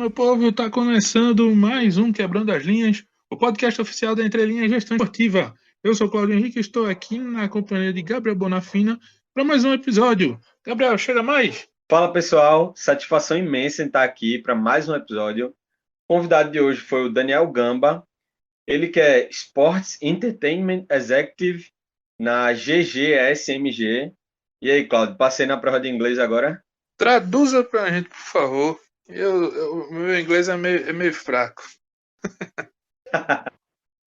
meu povo, está começando mais um Quebrando as Linhas, o podcast oficial da Entre Linhas Gestão Esportiva. Eu sou Cláudio Henrique e estou aqui na companhia de Gabriel Bonafina para mais um episódio. Gabriel, chega mais! Fala pessoal, satisfação imensa em estar aqui para mais um episódio. O convidado de hoje foi o Daniel Gamba, ele que é Sports Entertainment Executive na GGSMG. E aí, Claudio, passei na prova de inglês agora? Traduza para a gente, por favor. Meu inglês é meio fraco.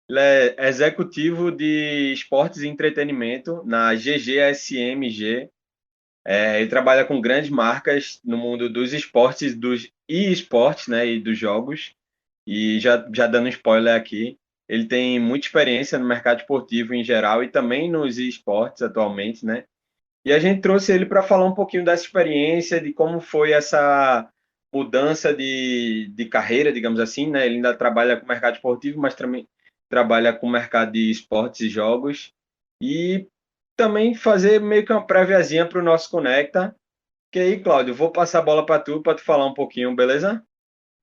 Ele é executivo de esportes e entretenimento na GGSMG. Ele trabalha com grandes marcas no mundo dos esportes, dos e-esportes, né, e dos jogos. E já dando um spoiler aqui, ele tem muita experiência no mercado esportivo em geral e também nos esportes atualmente, né? E a gente trouxe ele para falar um pouquinho dessa experiência, de como foi essa mudança de carreira, digamos assim, né? Ele ainda trabalha com o mercado esportivo, mas também trabalha com o mercado de esportes e jogos. E também fazer meio que uma préviazinha para o nosso Conecta. Que aí, Cláudio, eu vou passar a bola para tu falar um pouquinho, beleza?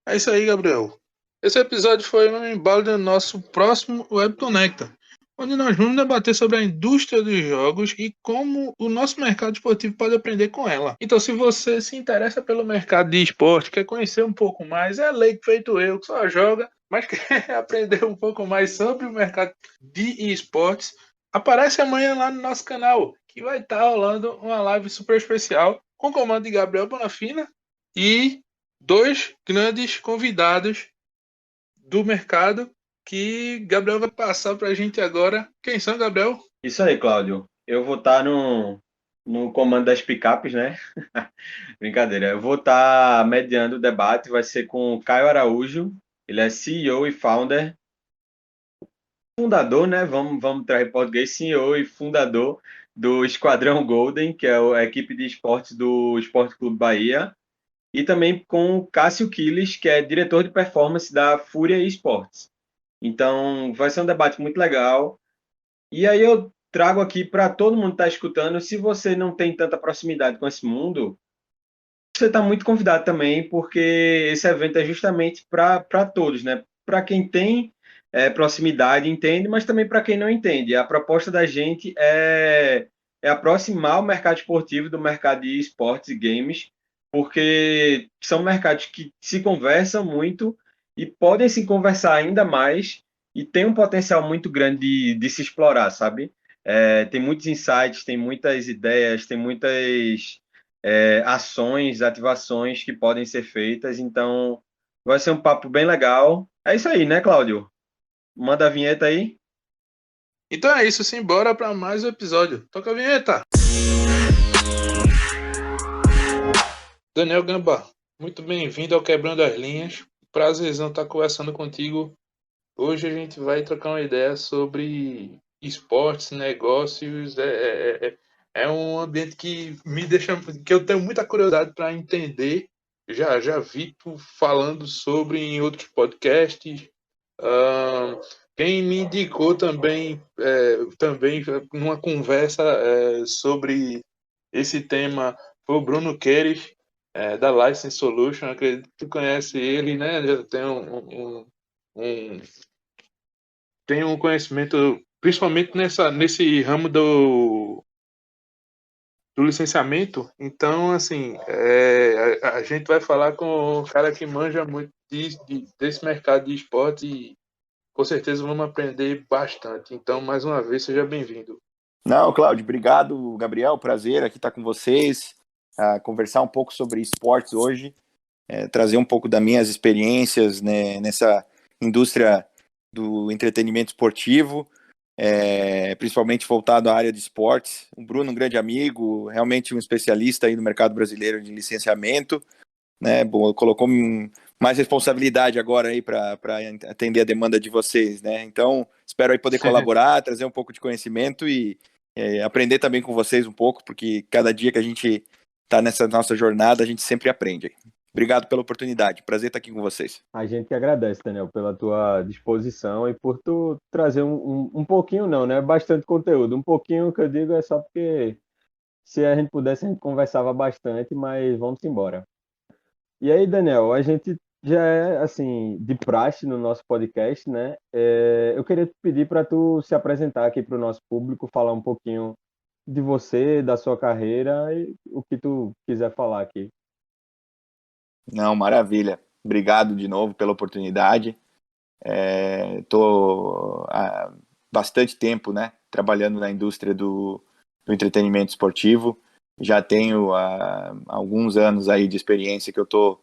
É isso aí, Gabriel. Esse episódio foi um embalo do nosso próximo Web Conecta, onde nós vamos debater sobre a indústria dos jogos e como o nosso mercado esportivo pode aprender com ela. Então, se você se interessa pelo mercado de esporte, quer conhecer um pouco mais, é leigo feito eu, que só joga, mas quer aprender um pouco mais sobre o mercado de esportes, aparece amanhã lá no nosso canal, que vai estar rolando uma live super especial com o comando de Gabriel Bonafina e dois grandes convidados do mercado que Gabriel vai passar para a gente agora. Quem são, Gabriel? Isso aí, Cláudio. Eu vou estar no comando das picapes, né? Brincadeira. Eu vou estar mediando o debate, vai ser com o Caio Araújo. Ele é CEO e founder, fundador, né? Vamos trazer em português, CEO e fundador do Esquadrão Golden, que é a equipe de esportes do Esporte Clube Bahia. E também com o Cássio Quiles, que é diretor de performance da Fúria Esportes. Então, vai ser um debate muito legal. E aí eu trago aqui para todo mundo que está escutando, se você não tem tanta proximidade com esse mundo, você está muito convidado também, porque esse evento é justamente para todos, né? Para quem tem proximidade, entende, mas também para quem não entende. A proposta da gente é aproximar o mercado esportivo do mercado de esportes e games, porque são mercados que se conversam muito e podem se conversar ainda mais e tem um potencial muito grande de se explorar, sabe? Tem muitos insights, tem muitas ideias, tem muitas ações, ativações que podem ser feitas. Então, vai ser um papo bem legal. É isso aí, né, Cláudio? Manda a vinheta aí. Então é isso, simbora para mais um episódio. Toca a vinheta! Daniel Gamba, muito bem-vindo ao Quebrando as Linhas. Prazerzão estar conversando contigo. Hoje a gente vai trocar uma ideia sobre esportes, negócios. É um ambiente que me deixa, que eu tenho muita curiosidade para entender. Já vi tu falando sobre em outros podcasts. Ah, quem me indicou também numa conversa sobre esse tema foi o Bruno Queires, da License Solution. Acredito que tu conhece ele, né? Já um, tem um conhecimento, principalmente nesse ramo do licenciamento. Então, assim, a gente vai falar com um cara que manja muito desse mercado de esporte e com certeza vamos aprender bastante. Então, mais uma vez, seja bem-vindo. Não, Cláudio, obrigado, Gabriel. Prazer aqui estar com vocês, conversar um pouco sobre esportes hoje, trazer um pouco das minhas experiências, né, nessa indústria do entretenimento esportivo, principalmente voltado à área de esportes. O Bruno, um grande amigo, realmente um especialista aí no mercado brasileiro de licenciamento, né? Bom, colocou mais responsabilidade agora aí para atender a demanda de vocês, né? Então, espero aí poder colaborar, trazer um pouco de conhecimento e aprender também com vocês um pouco, porque cada dia que a gente está nessa nossa jornada, a gente sempre aprende. Obrigado pela oportunidade, prazer estar aqui com vocês. A gente que agradece, Daniel, pela tua disposição e por tu trazer um pouquinho, não, né? Bastante conteúdo. Um pouquinho que eu digo é só porque se a gente pudesse, a gente conversava bastante, mas vamos embora. E aí, Daniel, a gente já é assim de praxe no nosso podcast, né? Eu queria te pedir para tu se apresentar aqui para o nosso público, falar um pouquinho de você, da sua carreira e o que tu quiser falar aqui. Não, maravilha. Obrigado de novo pela oportunidade. Estou há bastante tempo, né, trabalhando na indústria do entretenimento esportivo. Já tenho alguns anos aí de experiência que eu estou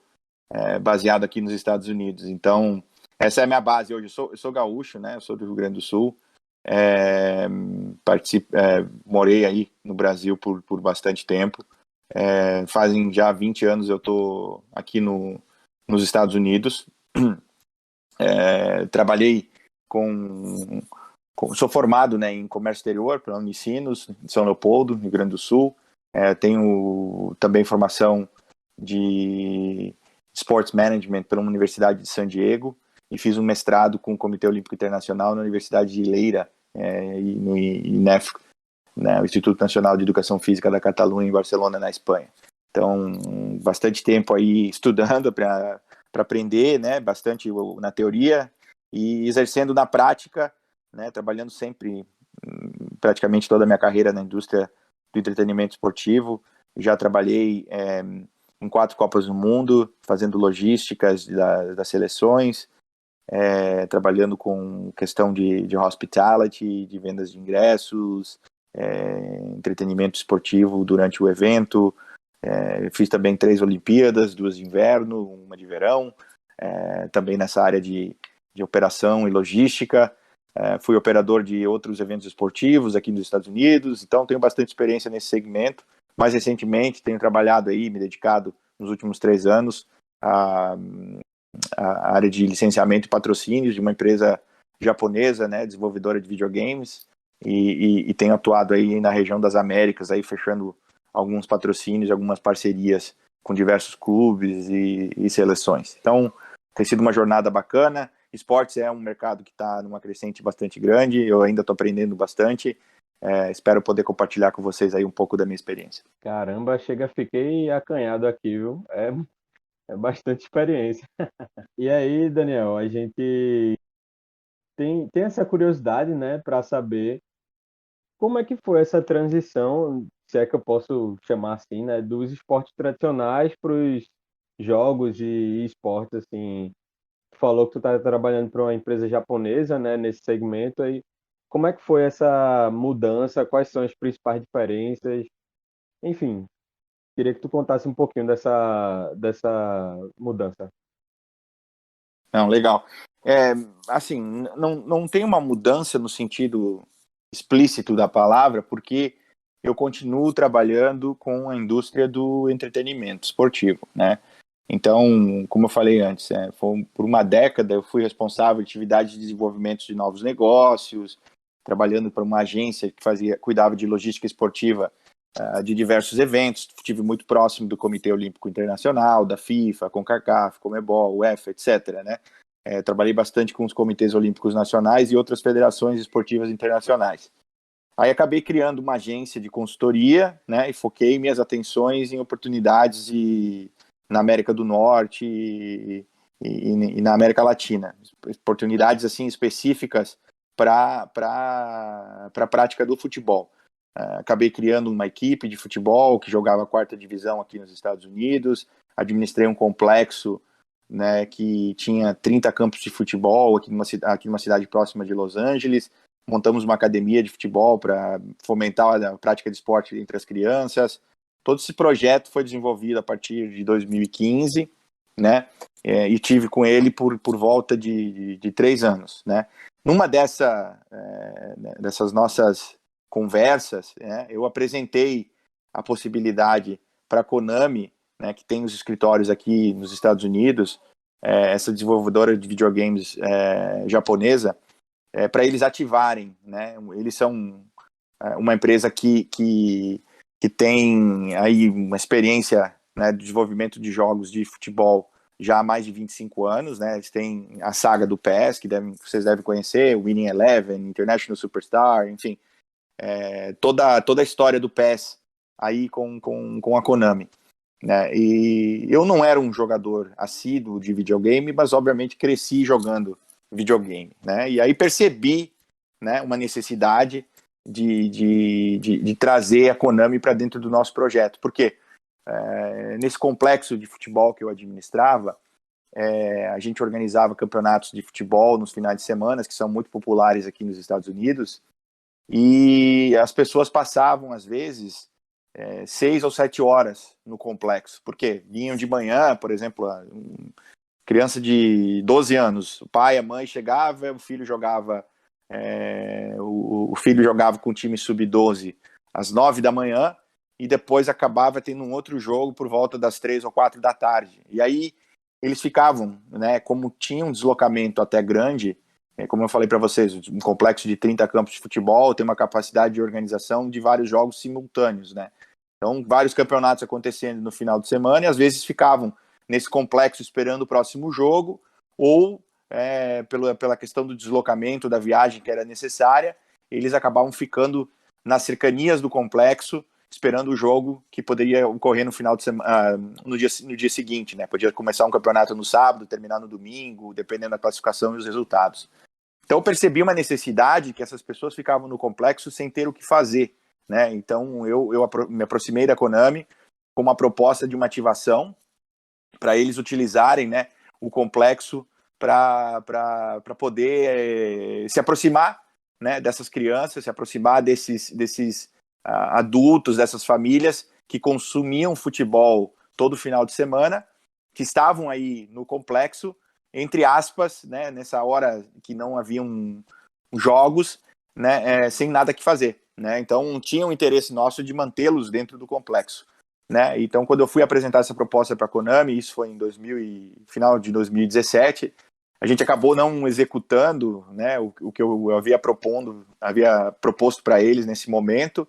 baseado aqui nos Estados Unidos. Então, essa é a minha base hoje. Eu sou gaúcho, né? Eu sou do Rio Grande do Sul. É, morei aí no Brasil por bastante tempo. Fazem já 20 anos eu estou aqui nos Estados Unidos. Trabalhei sou formado, né, em comércio exterior pela Unicinos, em São Leopoldo, Rio Grande do Sul. Tenho também formação de Sports Management pela Universidade de San Diego e fiz um mestrado com o Comitê Olímpico Internacional na Universidade de Lleida e no INEF, né, o Instituto Nacional de Educação Física da Catalunha, em Barcelona, na Espanha. Então, bastante tempo aí estudando para aprender, né, bastante na teoria e exercendo na prática, né, trabalhando sempre, praticamente toda a minha carreira na indústria do entretenimento esportivo. Já trabalhei em 4 Copas do Mundo, fazendo logísticas das seleções, trabalhando com questão de hospitality, de vendas de ingressos, entretenimento esportivo durante o evento. Fiz também 3 Olimpíadas, 2 de inverno, uma de verão, também nessa área de operação e logística. Fui operador de outros eventos esportivos aqui nos Estados Unidos, então tenho bastante experiência nesse segmento. Mais recentemente tenho trabalhado aí, me dedicado nos últimos 3 anos a área de licenciamento e patrocínios de uma empresa japonesa, né, desenvolvedora de videogames, e tenho atuado aí na região das Américas, aí fechando alguns patrocínios, algumas parcerias com diversos clubes e seleções. Então, tem sido uma jornada bacana. Esportes é um mercado que está numa crescente bastante grande, eu ainda estou aprendendo bastante. Espero poder compartilhar com vocês aí um pouco da minha experiência. Caramba, fiquei acanhado aqui, viu? É bastante experiência. E aí, Daniel, a gente tem essa curiosidade, né, para saber como é que foi essa transição, se é que eu posso chamar assim, né, dos esportes tradicionais para os jogos e esportes, assim. Tu falou que tu tá trabalhando para uma empresa japonesa, né, nesse segmento aí. Como é que foi essa mudança? Quais são as principais diferenças? Enfim, queria que tu contasse um pouquinho dessa mudança. Não, legal. Assim, não tem uma mudança no sentido explícito da palavra, porque eu continuo trabalhando com a indústria do entretenimento esportivo, né? Então, como eu falei antes, por uma década eu fui responsável de atividade de desenvolvimento de novos negócios, trabalhando para uma agência que cuidava de logística esportiva de diversos eventos. Estive muito próximo do Comitê Olímpico Internacional, da FIFA, CONCACAF, CONMEBOL, UEFA, etc., né? Trabalhei bastante com os comitês olímpicos nacionais e outras federações esportivas internacionais. Aí acabei criando uma agência de consultoria, né, e foquei minhas atenções em oportunidades na América do Norte e na América Latina. Oportunidades assim específicas para a prática do futebol. Acabei criando uma equipe de futebol que jogava a 4ª divisão aqui nos Estados Unidos, administrei um complexo, né, que tinha 30 campos de futebol aqui numa cidade próxima de Los Angeles. Montamos uma academia de futebol para fomentar a prática de esporte entre as crianças. Todo esse projeto foi desenvolvido a partir de 2015, né, e tive com ele por volta de 3 anos, né. Numa dessas nossas conversas, né, eu apresentei a possibilidade para a Konami, né, que tem os escritórios aqui nos Estados Unidos, essa desenvolvedora de videogames japonesa, para eles ativarem, né? Eles são uma empresa que tem aí uma experiência, né, de desenvolvimento de jogos de futebol já há mais de 25 anos, né? Eles têm a saga do PES, que vocês devem conhecer, Winning Eleven, International Superstar, enfim, toda a história do PES aí com a Konami. né? E eu não era um jogador assíduo de videogame, mas obviamente cresci jogando videogame, né? E aí percebi, né, uma necessidade de trazer a Konami para dentro do nosso projeto. Por quê? Nesse complexo de futebol que eu administrava, a gente organizava campeonatos de futebol nos finais de semana, que são muito populares aqui nos Estados Unidos, e as pessoas passavam, às vezes, 6 ou 7 horas no complexo, porque vinham de manhã, por exemplo, criança de 12 anos, o pai, a mãe chegava, o filho jogava, o filho jogava com o time sub-12 às 9 da manhã, e depois acabava tendo um outro jogo por volta das 3 ou 4 da tarde. E aí eles ficavam, né, como tinha um deslocamento até grande, como eu falei para vocês, um complexo de 30 campos de futebol tem uma capacidade de organização de vários jogos simultâneos, né? Então, vários campeonatos acontecendo no final de semana, e às vezes ficavam nesse complexo esperando o próximo jogo, ou pela questão do deslocamento da viagem que era necessária, eles acabavam ficando nas cercanias do complexo, esperando o jogo que poderia ocorrer no final de semana, no dia seguinte, né? Podia começar um campeonato no sábado, terminar no domingo, dependendo da classificação e os resultados. Então eu percebi uma necessidade que essas pessoas ficavam no complexo sem ter o que fazer, né? Então eu me aproximei da Konami com uma proposta de uma ativação para eles utilizarem, né, o complexo para poder se aproximar, né, dessas crianças, se aproximar desses adultos, dessas famílias que consumiam futebol todo final de semana, que estavam aí no complexo, entre aspas, né, nessa hora que não haviam jogos, né, sem nada que fazer, né? Então tinha um interesse nosso de mantê-los dentro do complexo, né? Então quando eu fui apresentar essa proposta para a Konami, isso foi em final de 2017, a gente acabou não executando, né, o que eu havia proposto para eles nesse momento,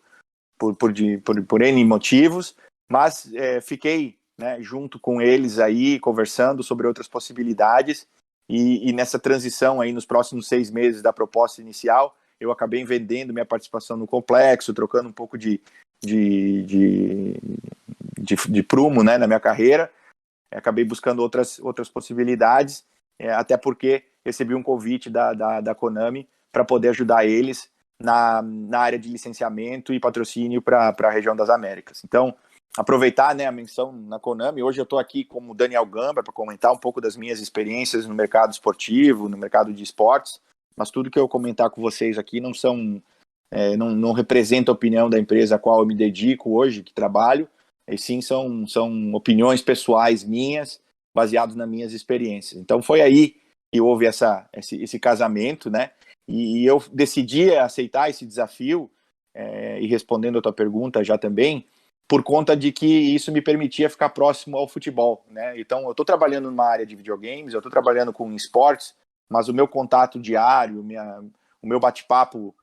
por N motivos, mas fiquei, né, junto com eles aí, conversando sobre outras possibilidades, e nessa transição aí, nos próximos 6 meses da proposta inicial, eu acabei vendendo minha participação no complexo, trocando um pouco de prumo, né, na minha carreira, acabei buscando outras possibilidades, até porque recebi um convite da Konami para poder ajudar eles na área de licenciamento e patrocínio para a região das Américas. Então, aproveitar, né, a menção na Konami. Hoje eu estou aqui como Daniel Gamba para comentar um pouco das minhas experiências no mercado esportivo, no mercado de esportes, mas tudo que eu comentar com vocês aqui não representa a opinião da empresa a qual eu me dedico hoje, que trabalho, e sim são opiniões pessoais minhas, baseadas nas minhas experiências. Então foi aí que houve esse casamento, né? E eu decidi aceitar esse desafio, e respondendo a tua pergunta já também, por conta de que isso me permitia ficar próximo ao futebol, né? Então eu estou trabalhando numa área de videogames, eu estou trabalhando com esportes, mas o meu contato diário, o meu bate-papo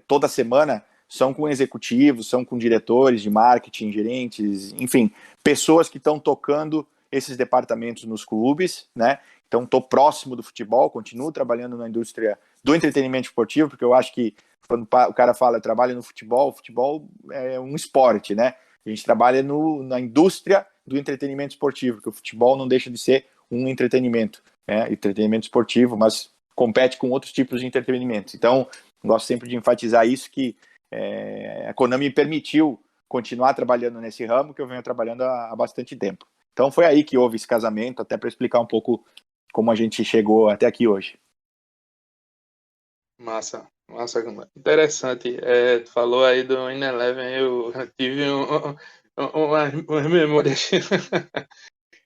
toda semana são com executivos, são com diretores de marketing, gerentes, enfim, pessoas que estão tocando esses departamentos nos clubes, né? Então estou próximo do futebol, continuo trabalhando na indústria do entretenimento esportivo, porque eu acho que quando o cara fala, eu trabalho no futebol, o futebol é um esporte, né? A gente trabalha na indústria do entretenimento esportivo, porque o futebol não deixa de ser um entretenimento, né? Entretenimento esportivo, mas compete com outros tipos de entretenimento. Então, gosto sempre de enfatizar isso, que a Konami me permitiu continuar trabalhando nesse ramo que eu venho trabalhando há bastante tempo. Então foi aí que houve esse casamento, até para explicar um pouco como a gente chegou até aqui hoje. Massa. Interessante. Tu falou aí do In-Eleven, eu tive umas memórias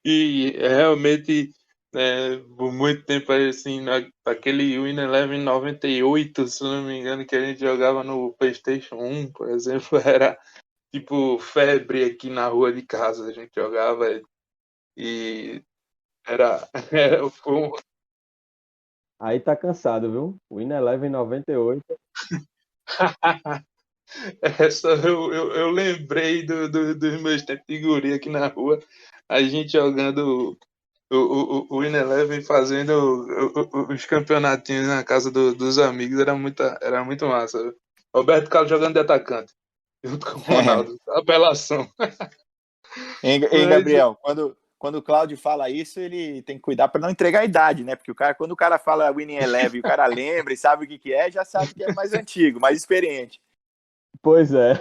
e realmente, por muito tempo, assim, aquele In-Eleven 98, se não me engano, que a gente jogava no PlayStation 1, por exemplo, era tipo febre aqui na rua de casa, a gente jogava e foi Aí tá cansado, viu? O In-Eleven 98. Essa eu lembrei dos meus tempos de guri aqui na rua, a gente jogando o In-Eleven, fazendo os campeonatinhos na casa dos amigos, era muito massa. Roberto Carlos jogando de atacante, junto com o Ronaldo, apelação. Hein, Mas, Gabriel? Quando o Cláudio fala isso, ele tem que cuidar para não entregar a idade, né? Porque quando o cara fala Winning Eleven, o cara lembra e sabe o que é, já sabe que é mais antigo, mais experiente. Pois é.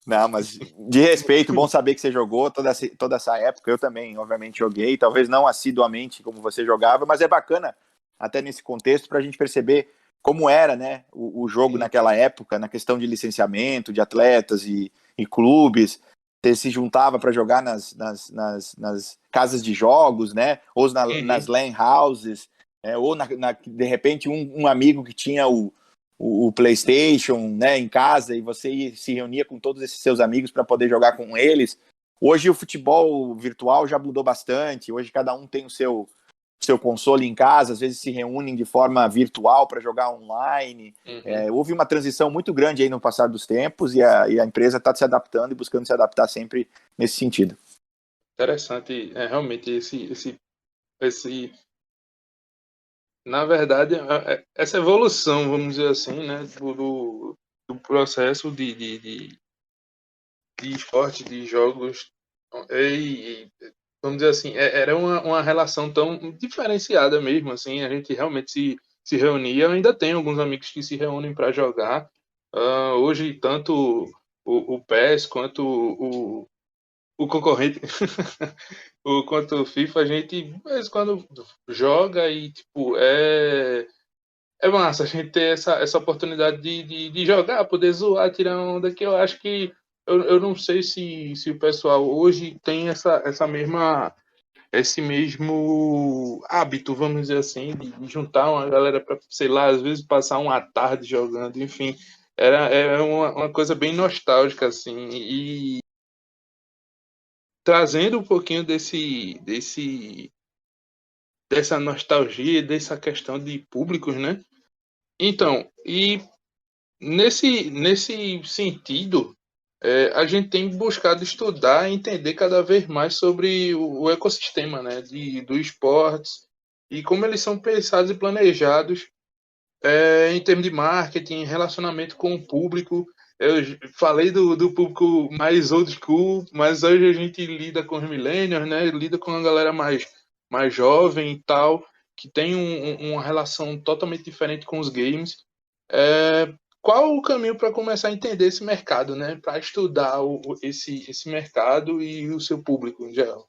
Não, mas de respeito, bom saber que você jogou toda essa época. Eu também, obviamente, joguei, talvez não assiduamente como você jogava, mas é bacana, até nesse contexto, para a gente perceber como era, né, o jogo naquela época, na questão de licenciamento, de atletas e clubes. Você se juntava para jogar nas casas de jogos, né, ou nas uhum, LAN houses, ou de repente um amigo que tinha o PlayStation, né, em casa, e você se reunia com todos esses seus amigos para poder jogar com eles. Hoje o futebol virtual já mudou bastante. Hoje cada um tem o seu console em casa, às vezes se reúnem de forma virtual para jogar online. uhum. Houve uma transição muito grande aí no passar dos tempos e a empresa está se adaptando e buscando se adaptar sempre nesse sentido. Interessante, realmente esse, na verdade, essa evolução, vamos dizer assim, né, do processo de esporte, de jogos, vamos dizer assim, era uma relação tão diferenciada mesmo, assim, a gente realmente se reunia. Eu ainda tenho alguns amigos que se reúnem para jogar. Hoje, tanto o PES quanto o concorrente, quanto o FIFA, a gente, de vez em quando, joga e, tipo, é massa a gente ter essa oportunidade de jogar, poder zoar, tirar onda, que eu acho que eu não sei se o pessoal hoje tem esse mesmo hábito, vamos dizer assim, de juntar uma galera para, sei lá, às vezes passar uma tarde jogando, enfim, era uma coisa bem nostálgica, assim, e trazendo um pouquinho dessa nostalgia, dessa questão de públicos, né? Então, e nesse sentido, a gente tem buscado estudar e entender cada vez mais sobre o ecossistema, né, do esportes e como eles são pensados e planejados em termos de marketing, relacionamento com o público. Eu falei do público mais old school, mas hoje a gente lida com os millennials, né, lida com a galera mais jovem e tal, que tem uma relação totalmente diferente com os games. Qual o caminho para começar a entender esse mercado, né? Para estudar esse mercado e o seu público em geral.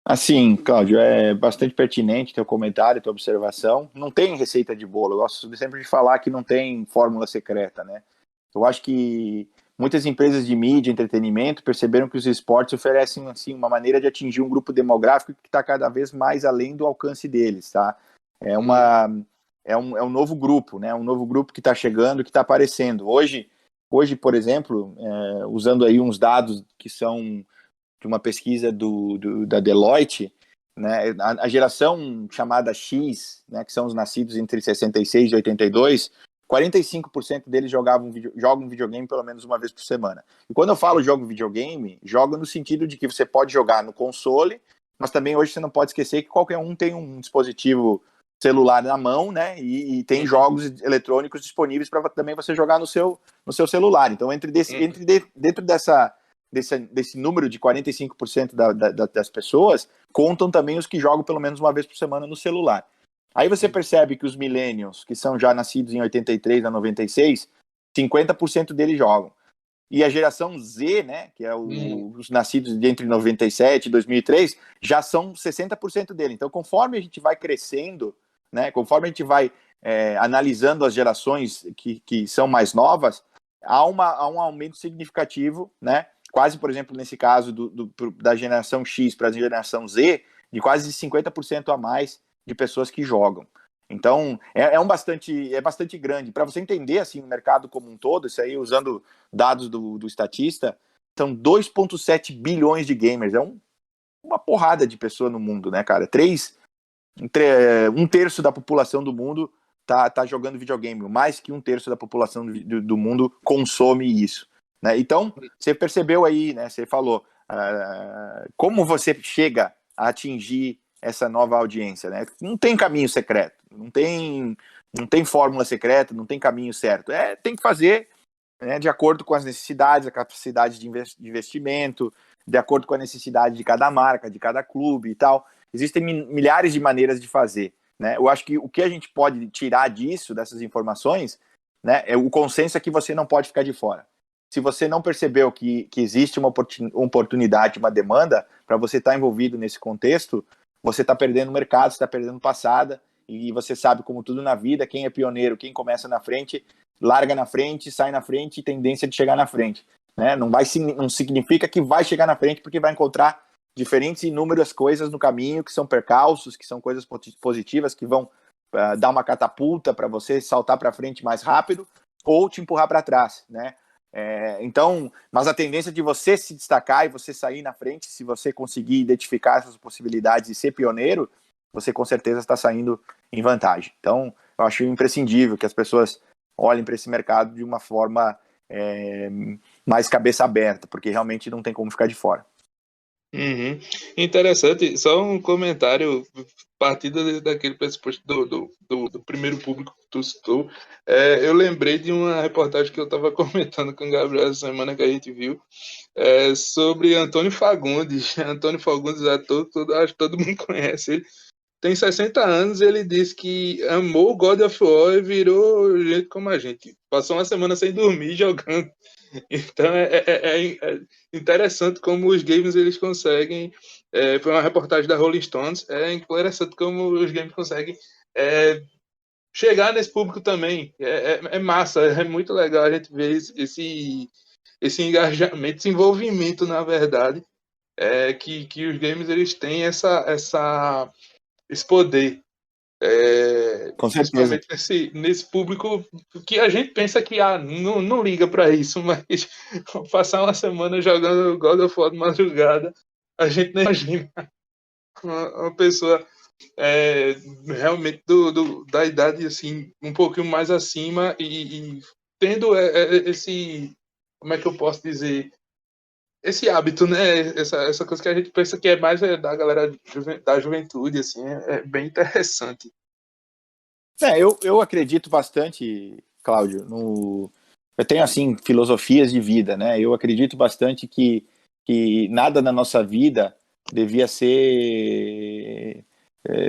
Assim, Cláudio, é bastante pertinente teu comentário, tua observação. Não tem receita de bolo. Eu gosto sempre de falar que não tem fórmula secreta, né? Eu acho que muitas empresas de mídia e entretenimento perceberam que os esportes oferecem assim uma maneira de atingir um grupo demográfico que está cada vez mais além do alcance deles, tá? É uma é um novo grupo, né? Um novo grupo que está chegando, que está aparecendo. Hoje, por exemplo, usando aí uns dados que são de uma pesquisa da Deloitte, né, a geração chamada X, né, que são os nascidos entre 66 e 82, 45% deles jogam videogame pelo menos uma vez por semana. E quando eu falo jogo videogame, joga no sentido de que você pode jogar no console, mas também hoje você não pode esquecer que qualquer um tem um dispositivo celular na mão, né, e tem jogos eletrônicos disponíveis para também você jogar no seu celular. Então, dentro desse número de 45% das pessoas, contam também os que jogam pelo menos uma vez por semana no celular. Aí você percebe que os millennials, que são já nascidos em 83 a 96, 50% deles jogam. E a geração Z, né, que é os nascidos entre 97 e 2003, já são 60% dele. Então, conforme a gente vai crescendo, né, conforme a gente vai analisando as gerações que são mais novas, há um aumento significativo, né, quase, por exemplo, nesse caso da geração X para a geração Z, de quase 50% a mais de pessoas que jogam. Então, é bastante grande. Para você entender assim, o mercado como um todo, isso aí usando dados do Statista, são 2,7 bilhões de gamers. É uma porrada de pessoa no mundo, né, cara? Um terço da população do mundo tá jogando videogame. Mais que um terço da população do mundo consome isso. Né? Então, você percebeu aí, né? Você falou como você chega a atingir essa nova audiência, né? Não tem caminho secreto, não tem fórmula secreta, não tem caminho certo. Tem que fazer né, de acordo com as necessidades, a capacidade de investimento, de acordo com a necessidade de cada marca, de cada clube e tal. Existem milhares de maneiras de fazer, né? Eu acho que o que a gente pode tirar disso, dessas informações, né, é o consenso é que você não pode ficar de fora. Se você não percebeu que existe uma oportunidade, uma demanda, para você estar envolvido nesse contexto, você está perdendo o mercado, você está perdendo passada, e você sabe, como tudo na vida, quem é pioneiro, quem começa na frente, larga na frente, sai na frente e tendência de chegar na frente. Né? Não significa que vai chegar na frente, porque vai encontrar diferentes e inúmeras coisas no caminho, que são percalços, que são coisas positivas, que vão dar uma catapulta para você saltar para frente mais rápido, ou te empurrar para trás, né? Então, mas a tendência de você se destacar e você sair na frente, se você conseguir identificar essas possibilidades e ser pioneiro, você com certeza está saindo em vantagem. Então, eu acho imprescindível que as pessoas olhem para esse mercado de uma forma mais cabeça aberta, porque realmente não tem como ficar de fora. Uhum. Interessante, só um comentário, partindo daquele pressuposto do primeiro público que tu citou, eu lembrei de uma reportagem que eu estava comentando com o Gabriel essa semana que a gente viu, sobre Antônio Fagundes. Antônio Fagundes, ator, acho que todo mundo conhece ele, tem 60 anos, ele disse que amou God of War e virou gente como a gente, passou uma semana sem dormir jogando. Então é interessante como os games eles conseguem. Foi uma reportagem da Rolling Stones. É interessante como os games conseguem chegar nesse público também. É massa, é muito legal a gente ver esse engajamento, esse envolvimento, na verdade, que os games eles têm esse poder. Com certeza. Principalmente nesse público que a gente pensa que não liga para isso, mas passar uma semana jogando God of War de madrugada, a gente nem imagina uma pessoa realmente da idade assim, um pouquinho mais acima e tendo esse, como é que eu posso dizer, esse hábito, né? Essa coisa que a gente pensa que é mais da galera da juventude, assim, é bem interessante. Eu acredito bastante, Cláudio, eu tenho, assim, filosofias de vida, né? Eu acredito bastante que nada na nossa vida devia ser,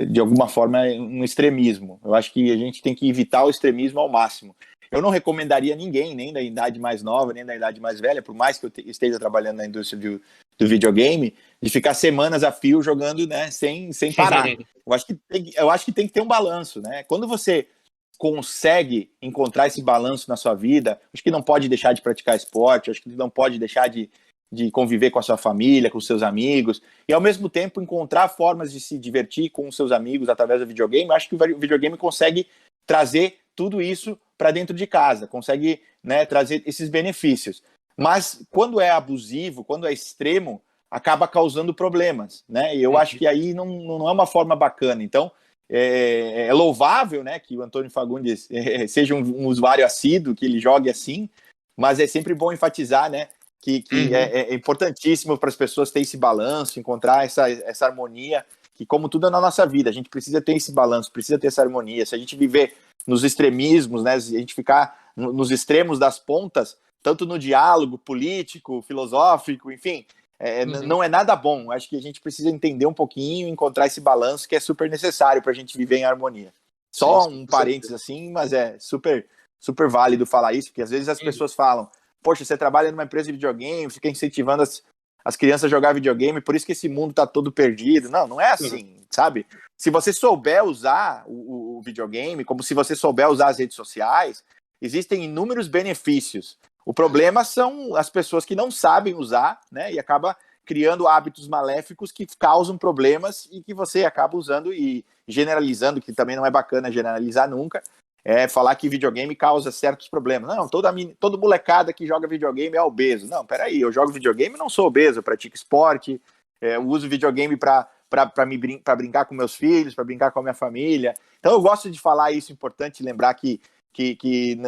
de alguma forma, um extremismo. Eu acho que a gente tem que evitar o extremismo ao máximo. Eu não recomendaria ninguém, nem da idade mais nova, nem da idade mais velha, por mais que eu esteja trabalhando na indústria do videogame, de ficar semanas a fio jogando, né, sem parar. Eu acho que tem que ter um balanço, né? Quando você consegue encontrar esse balanço na sua vida, acho que não pode deixar de praticar esporte, acho que não pode deixar de conviver com a sua família, com os seus amigos, e ao mesmo tempo encontrar formas de se divertir com os seus amigos através do videogame. Acho que o videogame consegue trazer tudo isso para dentro de casa, consegue, né, trazer esses benefícios. Mas quando é abusivo, quando é extremo, acaba causando problemas, né? E eu acho que aí não é uma forma bacana. Então, é louvável, né, que o Antônio Fagundes seja um usuário assíduo, que ele jogue assim, mas é sempre bom enfatizar, né, que é importantíssimo para as pessoas ter esse balanço, encontrar essa harmonia, que como tudo é na nossa vida, a gente precisa ter esse balanço, precisa ter essa harmonia. Se a gente viver nos extremismos, né, se a gente ficar nos extremos das pontas, tanto no diálogo político, filosófico, enfim, não é nada bom. Acho que a gente precisa entender um pouquinho, encontrar esse balanço que é super necessário para a gente viver em harmonia. Só um parênteses assim, mas é super, super válido falar isso, porque às vezes as pessoas falam, poxa, você trabalha numa empresa de videogame, fica incentivando as crianças a jogar videogame, por isso que esse mundo tá todo perdido. Não é assim, sabe? Se você souber usar o videogame, como se você souber usar as redes sociais, existem inúmeros benefícios. O problema são as pessoas que não sabem usar, né? E acaba criando hábitos maléficos que causam problemas e que você acaba usando e generalizando, que também não é bacana generalizar nunca. Falar que videogame causa certos problemas. Não, toda molecada que joga videogame é obeso. Não, peraí, eu jogo videogame e não sou obeso, eu pratico esporte, eu uso videogame para brincar com meus filhos, para brincar com a minha família. Então eu gosto de falar isso, é importante lembrar que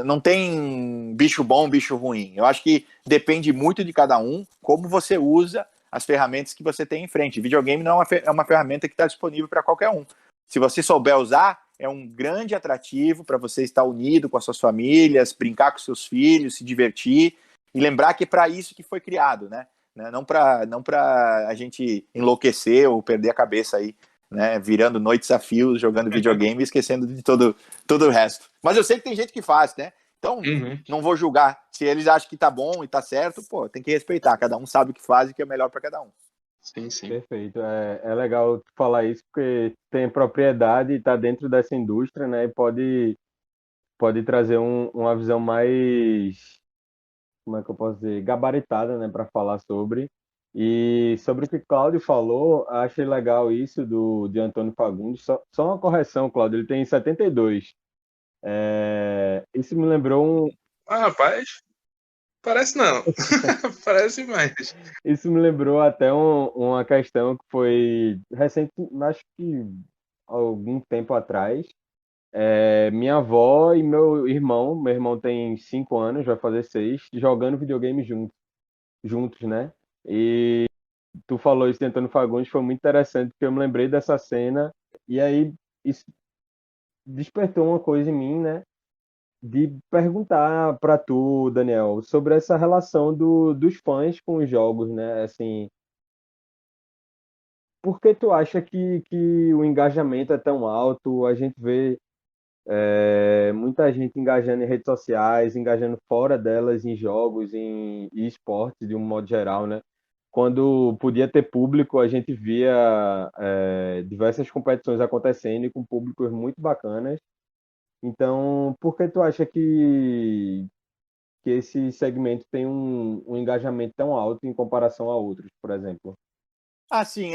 não tem bicho bom, bicho ruim. Eu acho que depende muito de cada um, como você usa as ferramentas que você tem em frente. Videogame não é uma ferramenta que está disponível para qualquer um. Se você souber usar, é um grande atrativo para você estar unido com as suas famílias, brincar com seus filhos, se divertir e lembrar que é para isso que foi criado, né? Não para a gente enlouquecer ou perder a cabeça aí, né? Virando noites a fios, jogando videogame e esquecendo de todo o resto. Mas eu sei que tem gente que faz, né? Então, não vou julgar. Se eles acham que tá bom e tá certo, pô, tem que respeitar. Cada um sabe o que faz e que é melhor para cada um. Sim. Perfeito. É legal tu falar isso porque tem propriedade e está dentro dessa indústria, né? E pode trazer uma visão mais, como é que eu posso dizer, gabaritada, né, para falar sobre. E sobre o que Cláudio falou, achei legal isso de Antônio Fagundes. Só uma correção, Cláudio, ele tem 72. Isso me lembrou Rapaz, parece não. Parece mais. Isso me lembrou até uma questão que foi recente, acho que algum tempo atrás. Minha avó e meu irmão tem 5 anos, vai fazer 6, jogando videogame juntos, né? E tu falou isso de Antônio Fagundes, foi muito interessante, porque eu me lembrei dessa cena, e aí isso despertou uma coisa em mim, né? De perguntar para tu, Daniel, sobre essa relação dos fãs com os jogos, né? Assim, por que tu acha que o engajamento é tão alto? A gente vê muita gente engajando em redes sociais, engajando fora delas em jogos, em esportes de um modo geral, né? Quando podia ter público, a gente via diversas competições acontecendo e com públicos muito bacanas. Então, por que tu acha que esse segmento tem um engajamento tão alto em comparação a outros, por exemplo? Assim,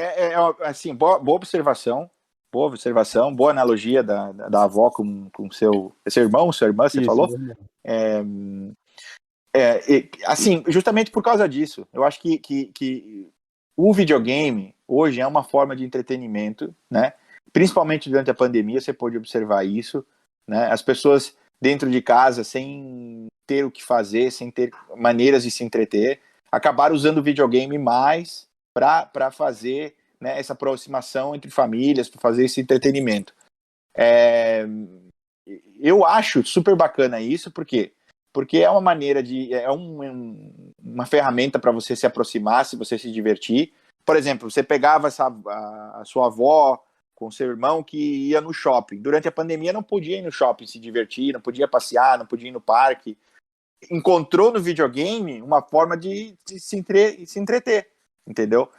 assim, boa observação, boa analogia da avó com seu irmão, sua irmã, você Isso, falou? Assim, justamente por causa disso, eu acho que o videogame hoje é uma forma de entretenimento, né? Principalmente durante a pandemia, você pode observar isso, né? As pessoas dentro de casa, sem ter o que fazer, sem ter maneiras de se entreter, acabaram usando o videogame mais para fazer, né, essa aproximação entre famílias, para fazer esse entretenimento. Eu acho super bacana isso, porque é uma maneira uma ferramenta para você se aproximar, se você se divertir. Por exemplo, você pegava a sua avó com seu irmão que ia no shopping. Durante a pandemia não podia ir no shopping se divertir, não podia passear, não podia ir no parque. Encontrou no videogame uma forma de se entreter, entendeu?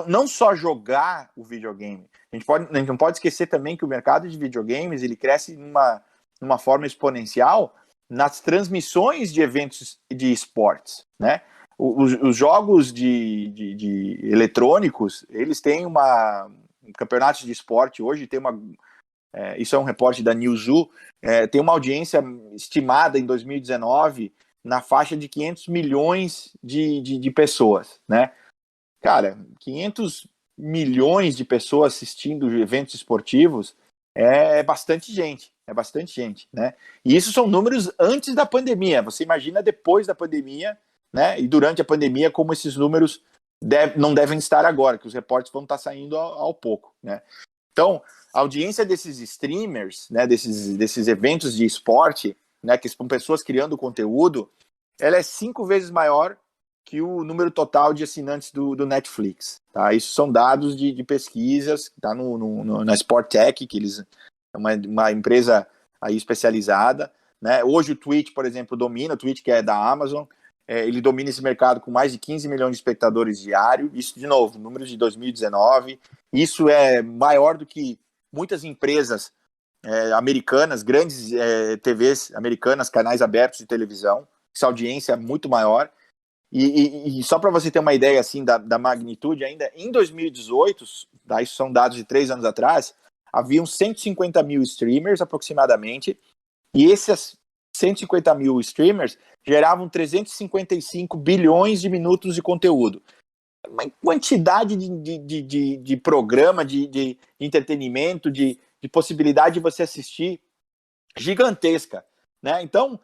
Não só jogar o videogame. A gente não pode esquecer também que o mercado de videogames ele cresce numa forma exponencial nas transmissões de eventos de esportes, né? Os jogos de eletrônicos, eles têm um campeonato de esporte hoje, isso é um reporte da Newzoo, tem uma audiência estimada em 2019 na faixa de 500 milhões de pessoas, né? Cara, 500 milhões de pessoas assistindo eventos esportivos é bastante gente, né? E isso são números antes da pandemia. Você imagina depois da pandemia, né? E durante a pandemia, como esses números não devem estar agora, que os reportes vão estar saindo ao pouco, né? Então, a audiência desses streamers, né? Desses eventos de esporte, né? Que são pessoas criando conteúdo, ela é 5 vezes maior que o número total de assinantes do Netflix, tá? Isso são dados de pesquisas, tá na Sporttech, que eles é uma empresa aí especializada, né? Hoje o Twitch, por exemplo, domina, o Twitch que é da Amazon, ele domina esse mercado com mais de 15 milhões de espectadores diários, isso de novo, números de 2019, isso é maior do que muitas empresas americanas, grandes TVs americanas, canais abertos de televisão, essa audiência é muito maior. E só para você ter uma ideia assim da magnitude, ainda em 2018, tá, isso são dados de 3 anos atrás, haviam 150 mil streamers aproximadamente, e esses 150 mil streamers geravam 355 bilhões de minutos de conteúdo. Uma quantidade de programa, de entretenimento, de possibilidade de você assistir gigantesca, né? Então,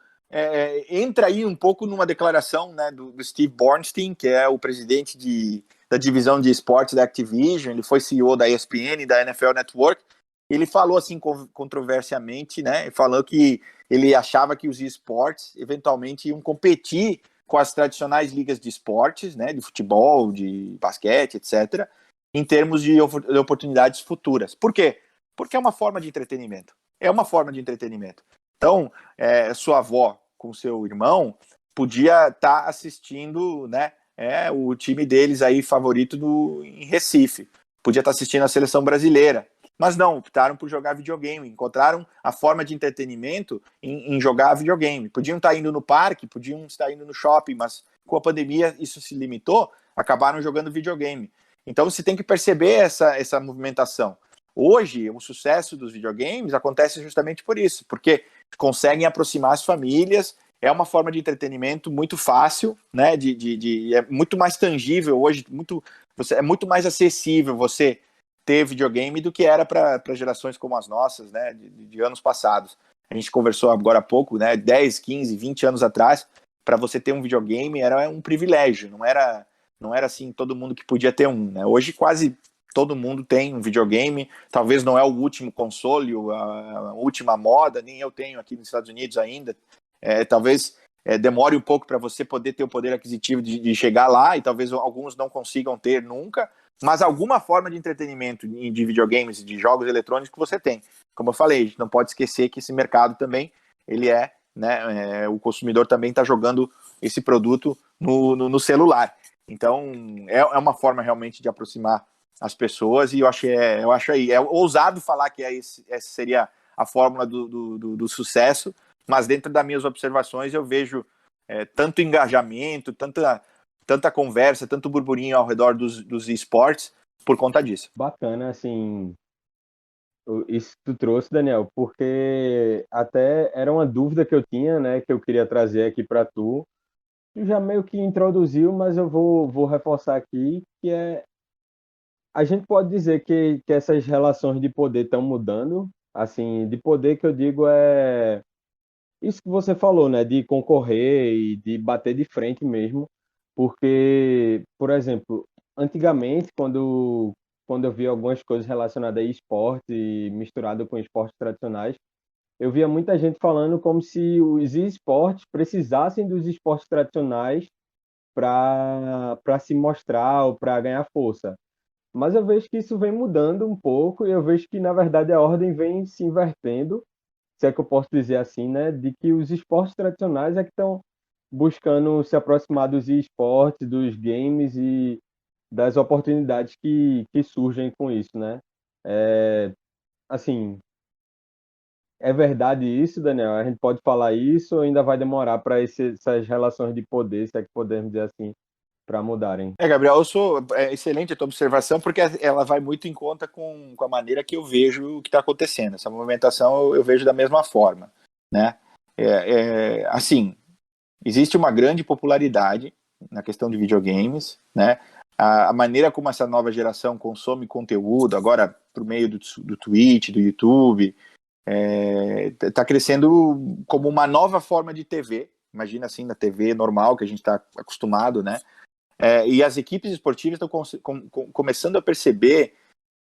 entra aí um pouco numa declaração, né, do Steve Bornstein, que é o presidente da divisão de esportes da Activision, ele foi CEO da ESPN e da NFL Network, ele falou assim controversiamente, né? Falou que ele achava que os esportes eventualmente iam competir com as tradicionais ligas de esportes, né? De futebol, de basquete, etc., em termos de oportunidades futuras. Por quê? Porque é uma forma de entretenimento. É uma forma de entretenimento. Então, sua avó com seu irmão podia estar assistindo, né? O time deles aí favorito em Recife. Podia estar assistindo a seleção brasileira. Mas não, optaram por jogar videogame, encontraram a forma de entretenimento em jogar videogame. Podiam estar indo no parque, podiam estar indo no shopping, mas com a pandemia isso se limitou, acabaram jogando videogame. Então você tem que perceber essa movimentação. Hoje, o sucesso dos videogames acontece justamente por isso, porque conseguem aproximar as famílias, é uma forma de entretenimento muito fácil, né? É muito mais tangível hoje, é muito mais acessível você ter videogame do que era para gerações como as nossas, né, de anos passados. A gente conversou agora há pouco, né, 10, 15, 20 anos atrás, para você ter um videogame era um privilégio, não era assim todo mundo que podia ter um, né? Hoje quase todo mundo tem um videogame, talvez não é o último console, a última moda, nem eu tenho aqui nos Estados Unidos ainda, talvez demore um pouco para você poder ter o poder aquisitivo de chegar lá, e talvez alguns não consigam ter nunca, mas alguma forma de entretenimento de videogames, de jogos eletrônicos que você tem. Como eu falei, a gente não pode esquecer que esse mercado também, ele né, o consumidor também está jogando esse produto no celular. Então, é uma forma realmente de aproximar as pessoas, e eu acho aí, é ousado falar que essa seria a fórmula do sucesso, mas dentro das minhas observações eu vejo tanto engajamento, tanta conversa, tanto burburinho ao redor dos esportes por conta disso. Bacana, assim, isso que tu trouxe, Daniel, porque até era uma dúvida que eu tinha, né, que eu queria trazer aqui para tu. Tu já meio que introduziu, mas eu vou reforçar aqui, que a gente pode dizer que essas relações de poder estão mudando, assim, de poder que eu digo isso que você falou, né, de concorrer e de bater de frente mesmo, porque, por exemplo, antigamente, quando eu via algumas coisas relacionadas a esporte misturado com esportes tradicionais, eu via muita gente falando como se os esportes precisassem dos esportes tradicionais para se mostrar ou para ganhar força. Mas eu vejo que isso vem mudando um pouco e eu vejo que, na verdade, a ordem vem se invertendo, se é que eu posso dizer assim, né? De que os esportes tradicionais é que estão buscando se aproximar dos esportes, dos games e das oportunidades que surgem com isso, né? Assim, é verdade isso, Daniel? A gente pode falar isso ou ainda vai demorar para essas relações de poder, se é que podemos dizer assim, para mudarem? Gabriel, excelente a tua observação, porque ela vai muito em conta com a maneira que eu vejo o que está acontecendo. Essa movimentação eu vejo da mesma forma, né? Assim, existe uma grande popularidade na questão de videogames, né? A maneira como essa nova geração consome conteúdo, agora por meio do Twitch, do YouTube, está crescendo como uma nova forma de TV. Imagina assim, na TV normal que a gente está acostumado, né? E as equipes esportivas estão começando a perceber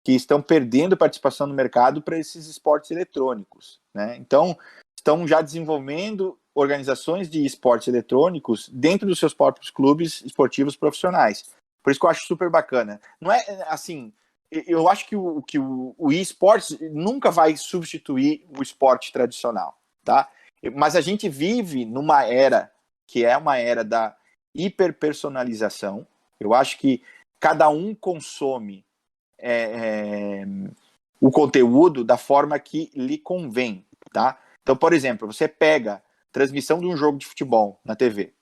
que estão perdendo participação no mercado para esses esportes eletrônicos, né? Então, estão já desenvolvendo organizações de esportes eletrônicos dentro dos seus próprios clubes esportivos profissionais. Por isso que eu acho super bacana. Não é assim, eu acho que o esportes nunca vai substituir o esporte tradicional, tá? Mas a gente vive numa era que é uma era da hiperpersonalização. Eu acho que cada um consome o conteúdo da forma que lhe convém, tá? Então, por exemplo, você pega transmissão de um jogo de futebol na TV.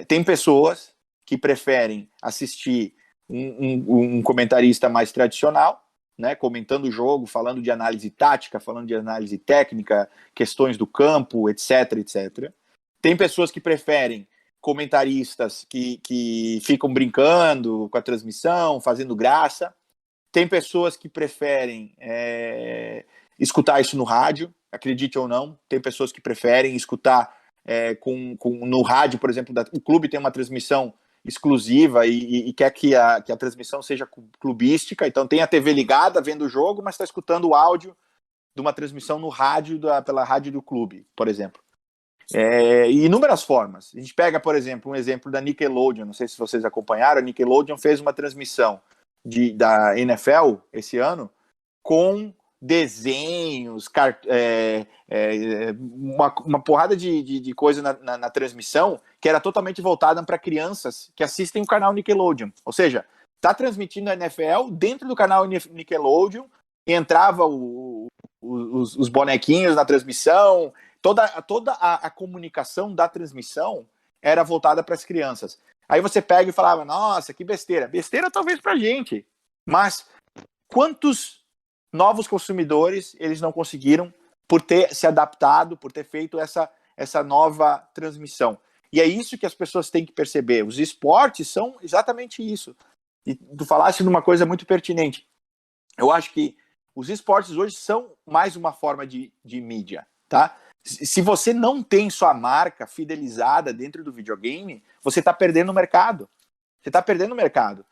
Tem pessoas que preferem assistir um comentarista mais tradicional, né, comentando o jogo, falando de análise tática, falando de análise técnica, questões do campo, etc, etc. Tem pessoas que preferem comentaristas que ficam brincando com a transmissão, fazendo graça. Tem pessoas que preferem escutar isso no rádio, acredite ou não. Tem pessoas que preferem escutar no rádio, por exemplo, o clube tem uma transmissão exclusiva e quer que a transmissão seja clubística, então tem a TV ligada, vendo o jogo, mas está escutando o áudio de uma transmissão no rádio, pela rádio do clube, por exemplo. E inúmeras formas. A gente pega, por exemplo, um exemplo da Nickelodeon, não sei se vocês acompanharam, a Nickelodeon fez uma transmissão da NFL esse ano com desenhos, uma porrada de coisa na transmissão que era totalmente voltada para crianças que assistem o canal Nickelodeon. Ou seja, está transmitindo a NFL dentro do canal Nickelodeon, entrava os bonequinhos na transmissão, toda a comunicação da transmissão era voltada para as crianças. Aí você pega e falava, nossa, que besteira. Besteira talvez para a gente, mas quantos novos consumidores eles não conseguiram por ter se adaptado, por ter feito essa nova transmissão. E é isso que as pessoas têm que perceber. Os esportes são exatamente isso. E tu falaste de uma coisa muito pertinente. Eu acho que os esportes hoje são mais uma forma de mídia, tá? Se você não tem sua marca fidelizada dentro do videogame, você está perdendo o mercado. Você está perdendo o mercado.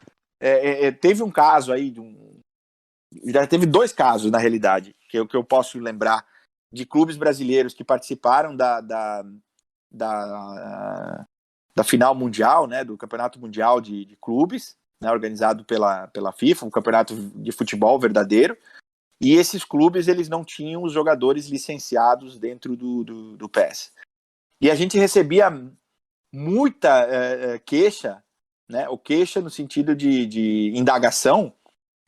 Teve um caso aí, já teve 2 casos, na realidade, que eu posso lembrar, de clubes brasileiros que participaram da final mundial, né, do Campeonato Mundial de Clubes, né, organizado pela FIFA, um campeonato de futebol verdadeiro, e esses clubes eles não tinham os jogadores licenciados dentro do PES. E a gente recebia muita queixa, né, ou queixa no sentido de indagação,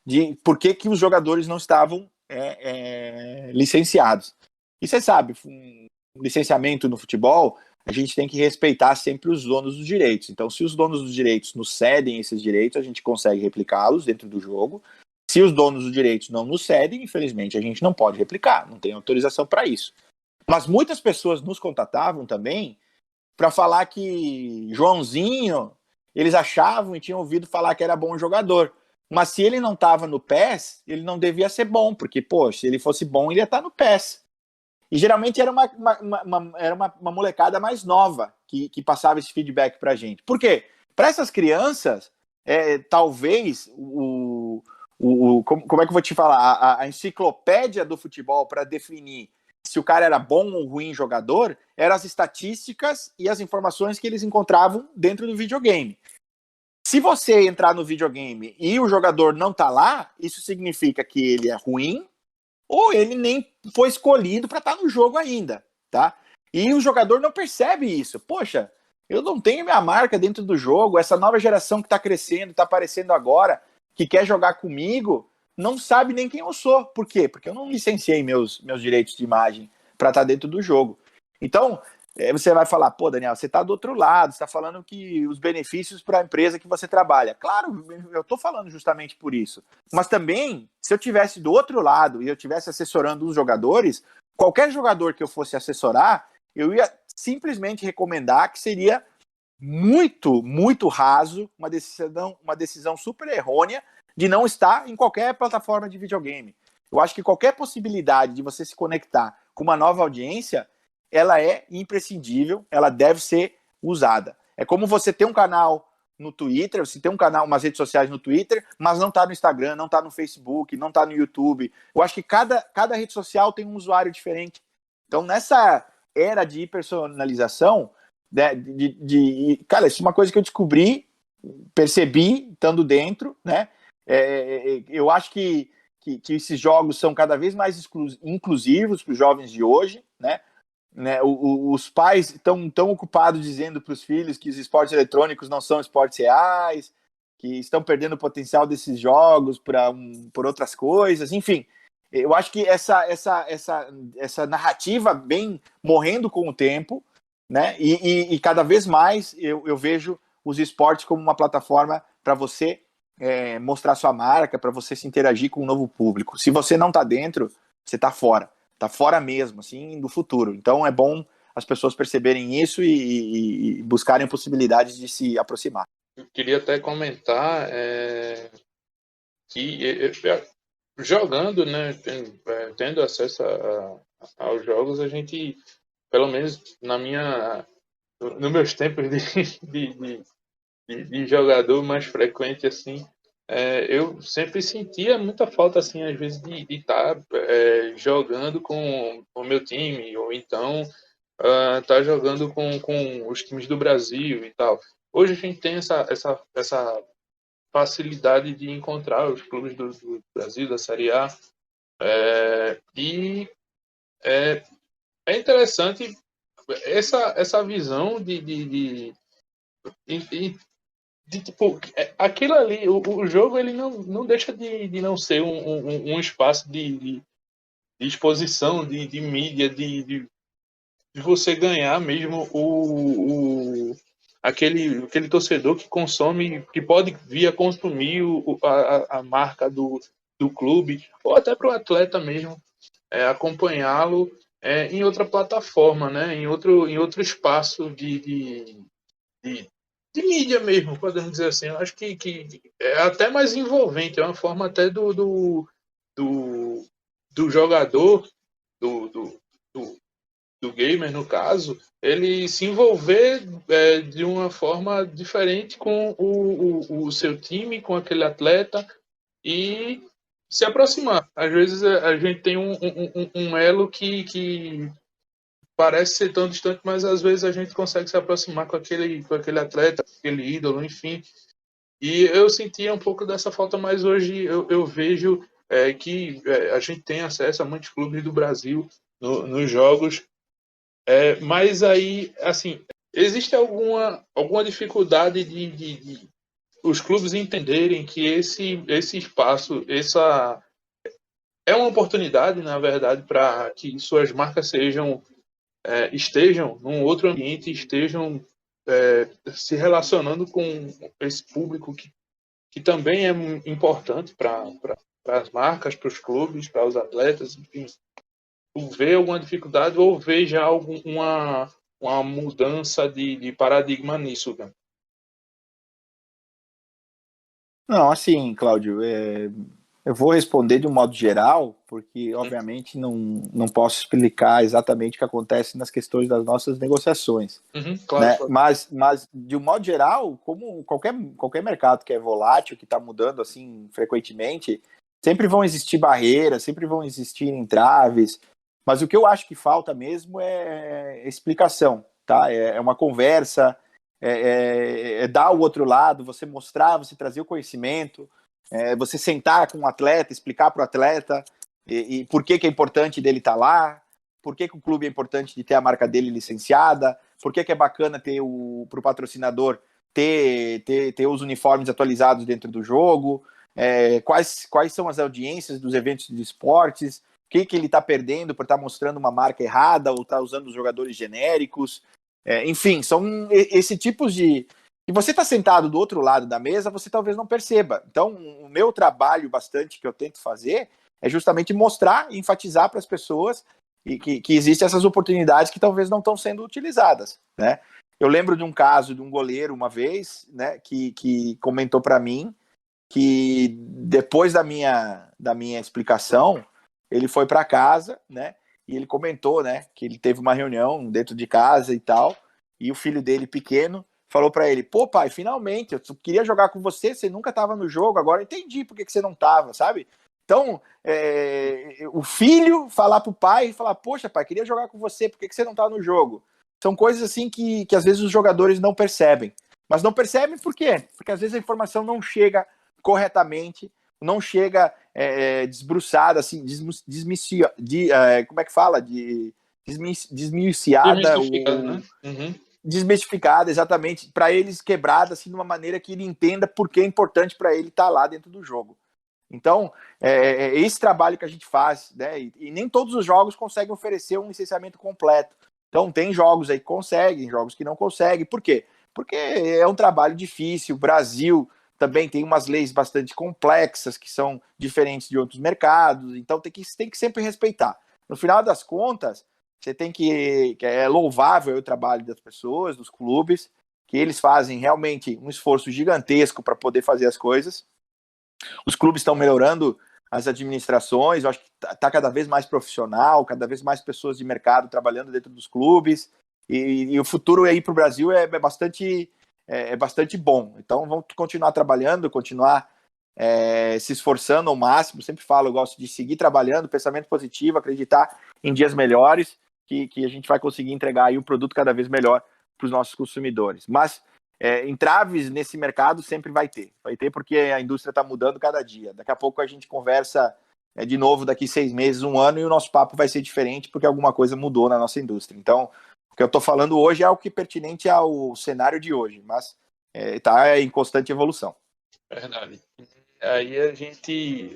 de por que os jogadores não estavam licenciados. E você sabe, um licenciamento no futebol, a gente tem que respeitar sempre os donos dos direitos. Então, se os donos dos direitos nos cedem esses direitos, a gente consegue replicá-los dentro do jogo. Se os donos dos direitos não nos cedem, infelizmente, a gente não pode replicar, não tem autorização para isso. Mas muitas pessoas nos contatavam também para falar que Joãozinho, eles achavam e tinham ouvido falar que era bom jogador. Mas se ele não estava no PES, ele não devia ser bom, porque, poxa, se ele fosse bom, ele ia estar no PES. E geralmente era uma molecada mais nova que passava esse feedback pra gente. Por quê? Para essas crianças, talvez como é que eu vou te falar? A enciclopédia do futebol para definir se o cara era bom ou ruim jogador eram as estatísticas e as informações que eles encontravam dentro do videogame. Se você entrar no videogame e o jogador não tá lá, isso significa que ele é ruim ou ele nem foi escolhido para estar no jogo ainda, tá? E o jogador não percebe isso. Poxa, eu não tenho minha marca dentro do jogo, essa nova geração que está crescendo, está aparecendo agora, que quer jogar comigo, não sabe nem quem eu sou. Por quê? Porque eu não licenciei meus direitos de imagem para estar dentro do jogo. Então, você vai falar, pô, Daniel, você está do outro lado, você está falando que os benefícios para a empresa que você trabalha. Claro, eu estou falando justamente por isso. Mas também, se eu tivesse do outro lado e eu estivesse assessorando os jogadores, qualquer jogador que eu fosse assessorar, eu ia simplesmente recomendar que seria muito, muito raso, uma decisão super errônea de não estar em qualquer plataforma de videogame. Eu acho que qualquer possibilidade de você se conectar com uma nova audiência, ela é imprescindível, ela deve ser usada. É como você ter um canal no Twitter, você tem um canal, umas redes sociais no Twitter, mas não está no Instagram, não está no Facebook, não está no YouTube. Eu acho que cada rede social tem um usuário diferente. Então, nessa era de hiperpersonalização, né, cara, isso é uma coisa que eu descobri, percebi, estando dentro, né? Eu acho que esses jogos são cada vez mais inclusivos para os jovens de hoje, né? Os pais estão tão ocupados dizendo para os filhos que os esportes eletrônicos não são esportes reais, que estão perdendo o potencial desses jogos por outras coisas, enfim. Eu acho que essa narrativa vem morrendo com o tempo, né? E cada vez mais eu vejo os esportes como uma plataforma para você mostrar sua marca, para você se interagir com um novo público. Se você não está dentro, você está fora. Está fora mesmo, assim, do futuro. Então é bom as pessoas perceberem isso e buscarem possibilidades de se aproximar. Eu queria até comentar que jogando, né, tendo acesso aos jogos, a gente, pelo menos nos meus tempos de jogador mais frequente, assim, eu sempre sentia muita falta, assim, às vezes, de estar jogando com o meu time, ou então estar jogando com os times do Brasil e tal. Hoje a gente tem essa facilidade de encontrar os clubes do Brasil, da Série A, e é interessante essa visão de tipo, aquilo ali, o jogo ele não deixa de não ser um espaço de exposição, de mídia, de você ganhar mesmo aquele torcedor que consome, que pode vir a consumir a marca do clube, ou até para o atleta mesmo, acompanhá-lo em outra plataforma, né? Em outro espaço de, de mídia mesmo, podemos dizer assim. Eu acho que é até mais envolvente, é uma forma até do, do jogador, do, do, do, do gamer, no caso, ele se envolver de uma forma diferente com o seu time, com aquele atleta e se aproximar. Às vezes a gente tem um elo que parece ser tão distante, mas às vezes a gente consegue se aproximar com aquele atleta, com aquele ídolo, enfim. E eu sentia um pouco dessa falta, mas hoje eu vejo que a gente tem acesso a muitos clubes do Brasil nos jogos, mas aí, assim, existe alguma dificuldade de os clubes entenderem que esse espaço, é uma oportunidade, na verdade, para que suas marcas estejam num outro ambiente, estejam se relacionando com esse público que também é importante para as marcas, para os clubes, para os atletas, enfim. Tu vê alguma dificuldade ou vê já uma mudança de paradigma nisso, cara? Não, assim, Cláudio, eu vou responder de um modo geral, porque, obviamente, não posso explicar exatamente o que acontece nas questões das nossas negociações, Claro, né? claro. Mas, de um modo geral, como qualquer mercado que é volátil, que está mudando assim frequentemente, sempre vão existir barreiras, sempre vão existir entraves, mas o que eu acho que falta mesmo é explicação, tá? É uma conversa, dar o outro lado, você mostrar, você trazer o conhecimento, você sentar com o atleta, explicar para o atleta e por que é importante dele estar lá, por que o clube é importante de ter a marca dele licenciada, por que é bacana ter para o patrocinador ter os uniformes atualizados dentro do jogo, quais são as audiências dos eventos de esportes, o que ele está perdendo por estar mostrando uma marca errada ou estar usando os jogadores genéricos. Enfim, são esse tipos de... E você está sentado do outro lado da mesa, você talvez não perceba. Então, o meu trabalho bastante que eu tento fazer é justamente mostrar e enfatizar para as pessoas que existem essas oportunidades que talvez não estão sendo utilizadas, né? Eu lembro de um caso de um goleiro uma vez, né, que comentou para mim que depois da minha explicação, ele foi para casa, né, e ele comentou, né, que ele teve uma reunião dentro de casa e tal, e o filho dele pequeno falou para ele: pô, pai, finalmente, eu queria jogar com você, você nunca estava no jogo, agora eu entendi por que você não estava, sabe? Então, o filho falar pro pai e falar: poxa, pai, queria jogar com você, por que você não tá no jogo? São coisas assim que às vezes os jogadores não percebem. Mas não percebem por quê? Porque às vezes a informação não chega corretamente, não chega desbruçada, assim, como é que fala? Desmiuçada, Né? desmistificada, exatamente, para eles quebrada assim de uma maneira que ele entenda por que é importante para ele estar lá dentro do jogo. Então, esse trabalho que a gente faz, né? E nem todos os jogos conseguem oferecer um licenciamento completo. Então, tem jogos aí que conseguem, jogos que não conseguem. Por quê? Porque é um trabalho difícil. O Brasil também tem umas leis bastante complexas que são diferentes de outros mercados. Então, tem que sempre respeitar. No final das contas, você tem que é louvável o trabalho das pessoas, dos clubes, que eles fazem realmente um esforço gigantesco para poder fazer as coisas. Os clubes estão melhorando as administrações, eu acho que está cada vez mais profissional, cada vez mais pessoas de mercado trabalhando dentro dos clubes, e o futuro aí para o Brasil é bastante bom. Então vamos continuar trabalhando, continuar se esforçando ao máximo. Sempre falo, eu gosto de seguir trabalhando, pensamento positivo, acreditar em dias melhores, que a gente vai conseguir entregar aí um produto cada vez melhor para os nossos consumidores. Mas entraves nesse mercado sempre vai ter porque a indústria está mudando cada dia. Daqui a pouco a gente conversa de novo daqui 6 meses, 1 ano, e o nosso papo vai ser diferente porque alguma coisa mudou na nossa indústria. Então, o que eu estou falando hoje é o que é pertinente ao cenário de hoje, mas está em constante evolução. Verdade. Aí a gente,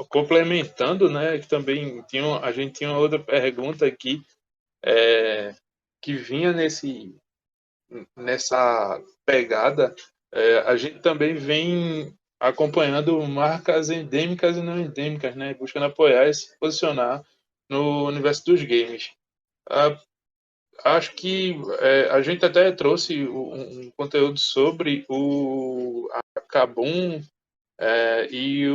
complementando, né, que também a gente tinha uma outra pergunta aqui, que vinha nessa pegada. A gente também vem acompanhando marcas endêmicas e não endêmicas, né, buscando apoiar e se posicionar no universo dos games. Acho que a gente até trouxe um conteúdo sobre a Kabum, e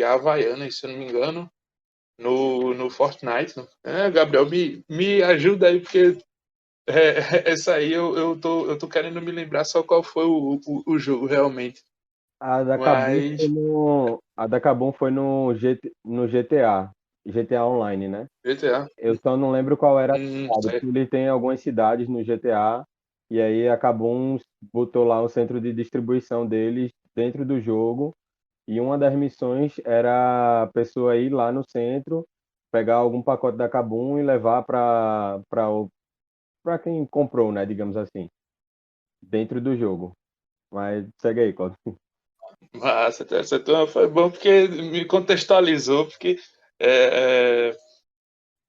a Havaianas, se eu não me engano, no Fortnite. Gabriel, me ajuda aí, porque essa aí eu tô querendo me lembrar só qual foi o jogo realmente. A da Kabum Mas foi no GTA Online, né? GTA. Eu só não lembro qual era a cidade, É, porque ele tem algumas cidades no GTA, e aí a Kabum botou lá o centro de distribuição deles dentro do jogo, e uma das missões era a pessoa ir lá no centro, pegar algum pacote da Kabum e levar para quem comprou, né, digamos assim, dentro do jogo. Mas segue aí, Claudio. massa, essa turma foi bom porque me contextualizou, porque é,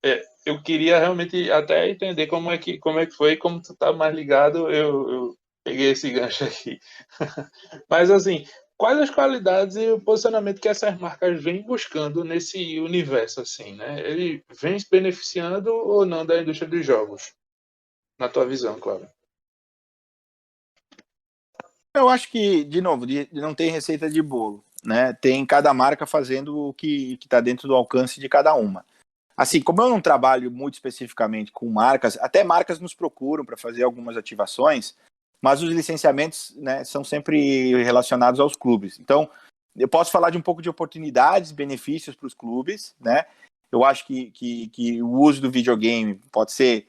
é, eu queria realmente até entender como é que foi, como tu tá mais ligado, eu peguei esse gancho aqui. Mas assim, quais as qualidades e o posicionamento que essas marcas vêm buscando nesse universo assim, né? Ele vem se beneficiando ou não da indústria dos jogos, na tua visão, claro. Eu acho que, de novo, não tem receita de bolo, né? Tem cada marca fazendo o que está dentro do alcance de cada uma. Assim, como eu não trabalho muito especificamente com marcas, até marcas nos procuram para fazer algumas ativações, mas os licenciamentos, né, são sempre relacionados aos clubes. Então, eu posso falar de um pouco de oportunidades, benefícios para os clubes, né? Eu acho que o uso do videogame pode ser,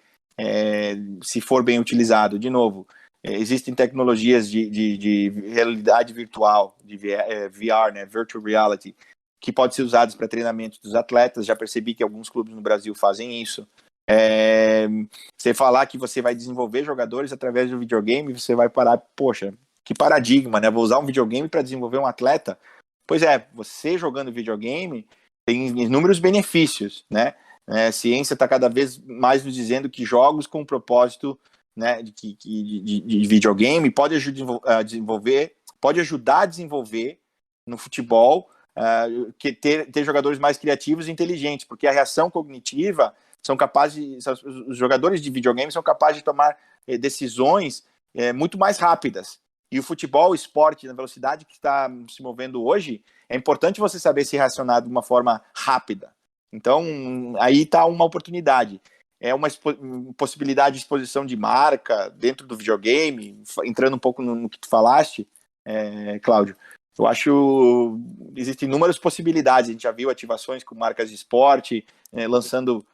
se for bem utilizado, de novo, existem tecnologias de realidade virtual, de VR, né, Virtual Reality, que pode ser usados para treinamento dos atletas. Já percebi que alguns clubes no Brasil fazem isso. Você falar que você vai desenvolver jogadores através do videogame, você vai parar, poxa, que paradigma, né? Vou usar um videogame para desenvolver um atleta. Pois é, você jogando videogame tem inúmeros benefícios, né? A ciência está cada vez mais nos dizendo que jogos com propósito, né, de videogame pode ajudar a desenvolver no futebol, que ter jogadores mais criativos e inteligentes, porque a reação cognitiva os jogadores de videogame são capazes de tomar decisões muito mais rápidas. E o futebol, o esporte, na velocidade que está se movendo hoje, é importante você saber se relacionar de uma forma rápida. Então, aí está uma oportunidade. É uma possibilidade de exposição de marca dentro do videogame, entrando um pouco no que tu falaste, Cláudio. Eu acho que existem inúmeras possibilidades. A gente já viu ativações com marcas de esporte, lançando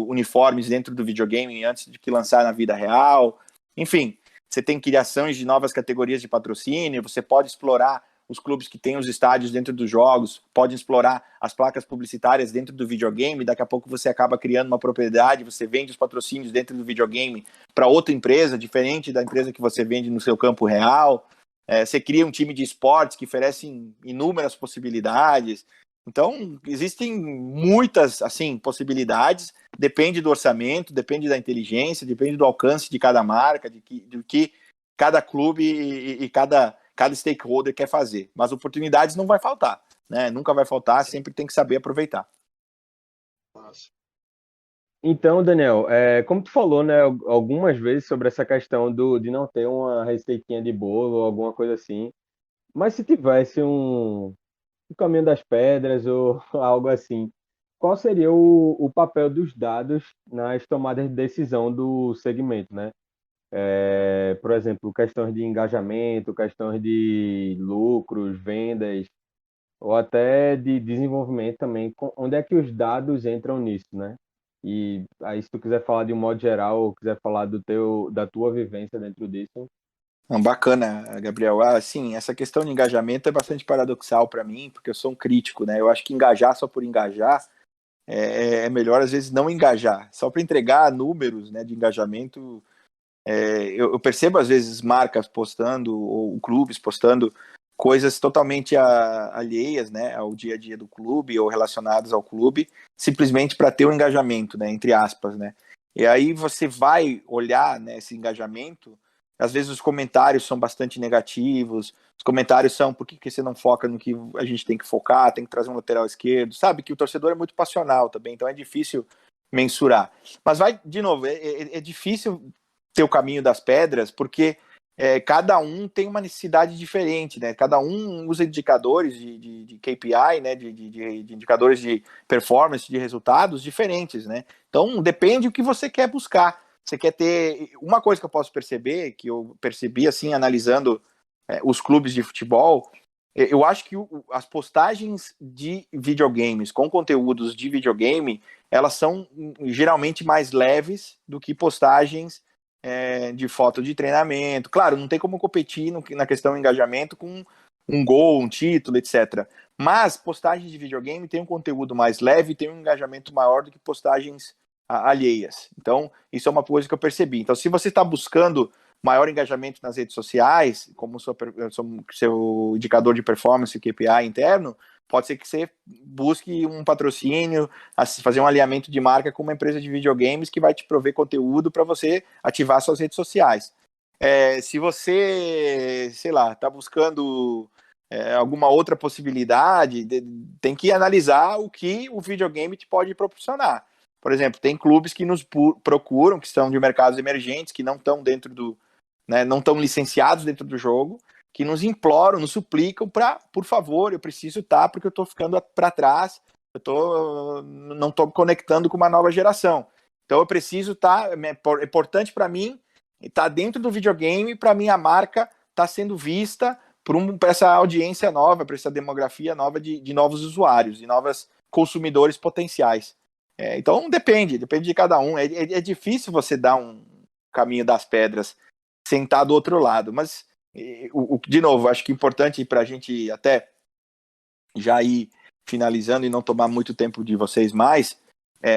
uniformes dentro do videogame antes de que lançar na vida real. Enfim, você tem criações de novas categorias de patrocínio, você pode explorar os clubes que têm os estádios dentro dos jogos, pode explorar as placas publicitárias dentro do videogame, daqui a pouco você acaba criando uma propriedade, você vende os patrocínios dentro do videogame para outra empresa, diferente da empresa que você vende no seu campo real. Você cria um time de esportes que oferece inúmeras possibilidades. Então, existem muitas, assim, possibilidades, depende do orçamento, depende da inteligência, depende do alcance de cada marca, do que cada clube e cada stakeholder quer fazer. Mas oportunidades não vai faltar, né? Nunca vai faltar, sempre tem que saber aproveitar. Nossa. Então, Daniel, como tu falou, né, algumas vezes sobre essa questão de não ter uma receitinha de bolo ou alguma coisa assim, mas se tivesse o caminho das pedras ou algo assim, qual seria o papel dos dados nas tomadas de decisão do segmento, né? Por exemplo, questões de engajamento, questões de lucros, vendas, ou até de desenvolvimento também. Onde é que os dados entram nisso, né? E aí, se tu quiser falar de um modo geral, ou quiser falar da tua vivência dentro disso. Não, bacana, Gabriel. Sim, essa questão de engajamento é bastante paradoxal para mim, porque eu sou um crítico, né? Eu acho que engajar só por engajar é melhor, às vezes, não engajar. Só para entregar números, né, de engajamento. Eu percebo, às vezes, marcas postando, ou clubes postando coisas totalmente alheias, né, ao dia a dia do clube, ou relacionadas ao clube, simplesmente para ter o engajamento, né, entre aspas, né. E aí você vai olhar, né, esse engajamento, às vezes os comentários são bastante negativos, os comentários são por que você não foca no que a gente tem que focar, tem que trazer um lateral esquerdo, sabe que o torcedor é muito passional também, então é difícil mensurar. Mas vai, de novo, é difícil ter o caminho das pedras, porque cada um tem uma necessidade diferente, né? Cada um usa indicadores de KPI, né? De indicadores de performance, de resultados diferentes, né? Então depende do que você quer buscar. Você quer ter uma coisa que eu posso perceber, que eu percebi assim analisando os clubes de futebol. Eu acho que as postagens de videogames com conteúdos de videogame, elas são geralmente mais leves do que postagens de foto de treinamento. Claro, não tem como competir na questão do engajamento com um gol, um título, etc. Mas postagens de videogame têm um conteúdo mais leve e tem um engajamento maior do que postagens alheias. Então, isso é uma coisa que eu percebi. Então, se você está buscando maior engajamento nas redes sociais, como seu indicador de performance, KPI interno, pode ser que você busque um patrocínio, fazer um alinhamento de marca com uma empresa de videogames que vai te prover conteúdo para você ativar suas redes sociais. Se você, sei lá, está buscando alguma outra possibilidade, tem que analisar o que o videogame te pode proporcionar. Por exemplo, tem clubes que nos procuram, que são de mercados emergentes, que não estão dentro do, né, não estão licenciados dentro do jogo, que nos imploram, nos suplicam para, por favor, eu preciso estar porque eu estou ficando para trás, não estou conectando com uma nova geração. Então eu preciso estar, é importante para mim estar dentro do videogame, para minha marca estar sendo vista para essa audiência nova, para essa demografia nova de novos usuários, de novos consumidores potenciais. Então depende de cada um. É difícil você dar um caminho das pedras sentar do outro lado, mas de novo, acho que é importante para a gente até já ir finalizando e não tomar muito tempo de vocês mais,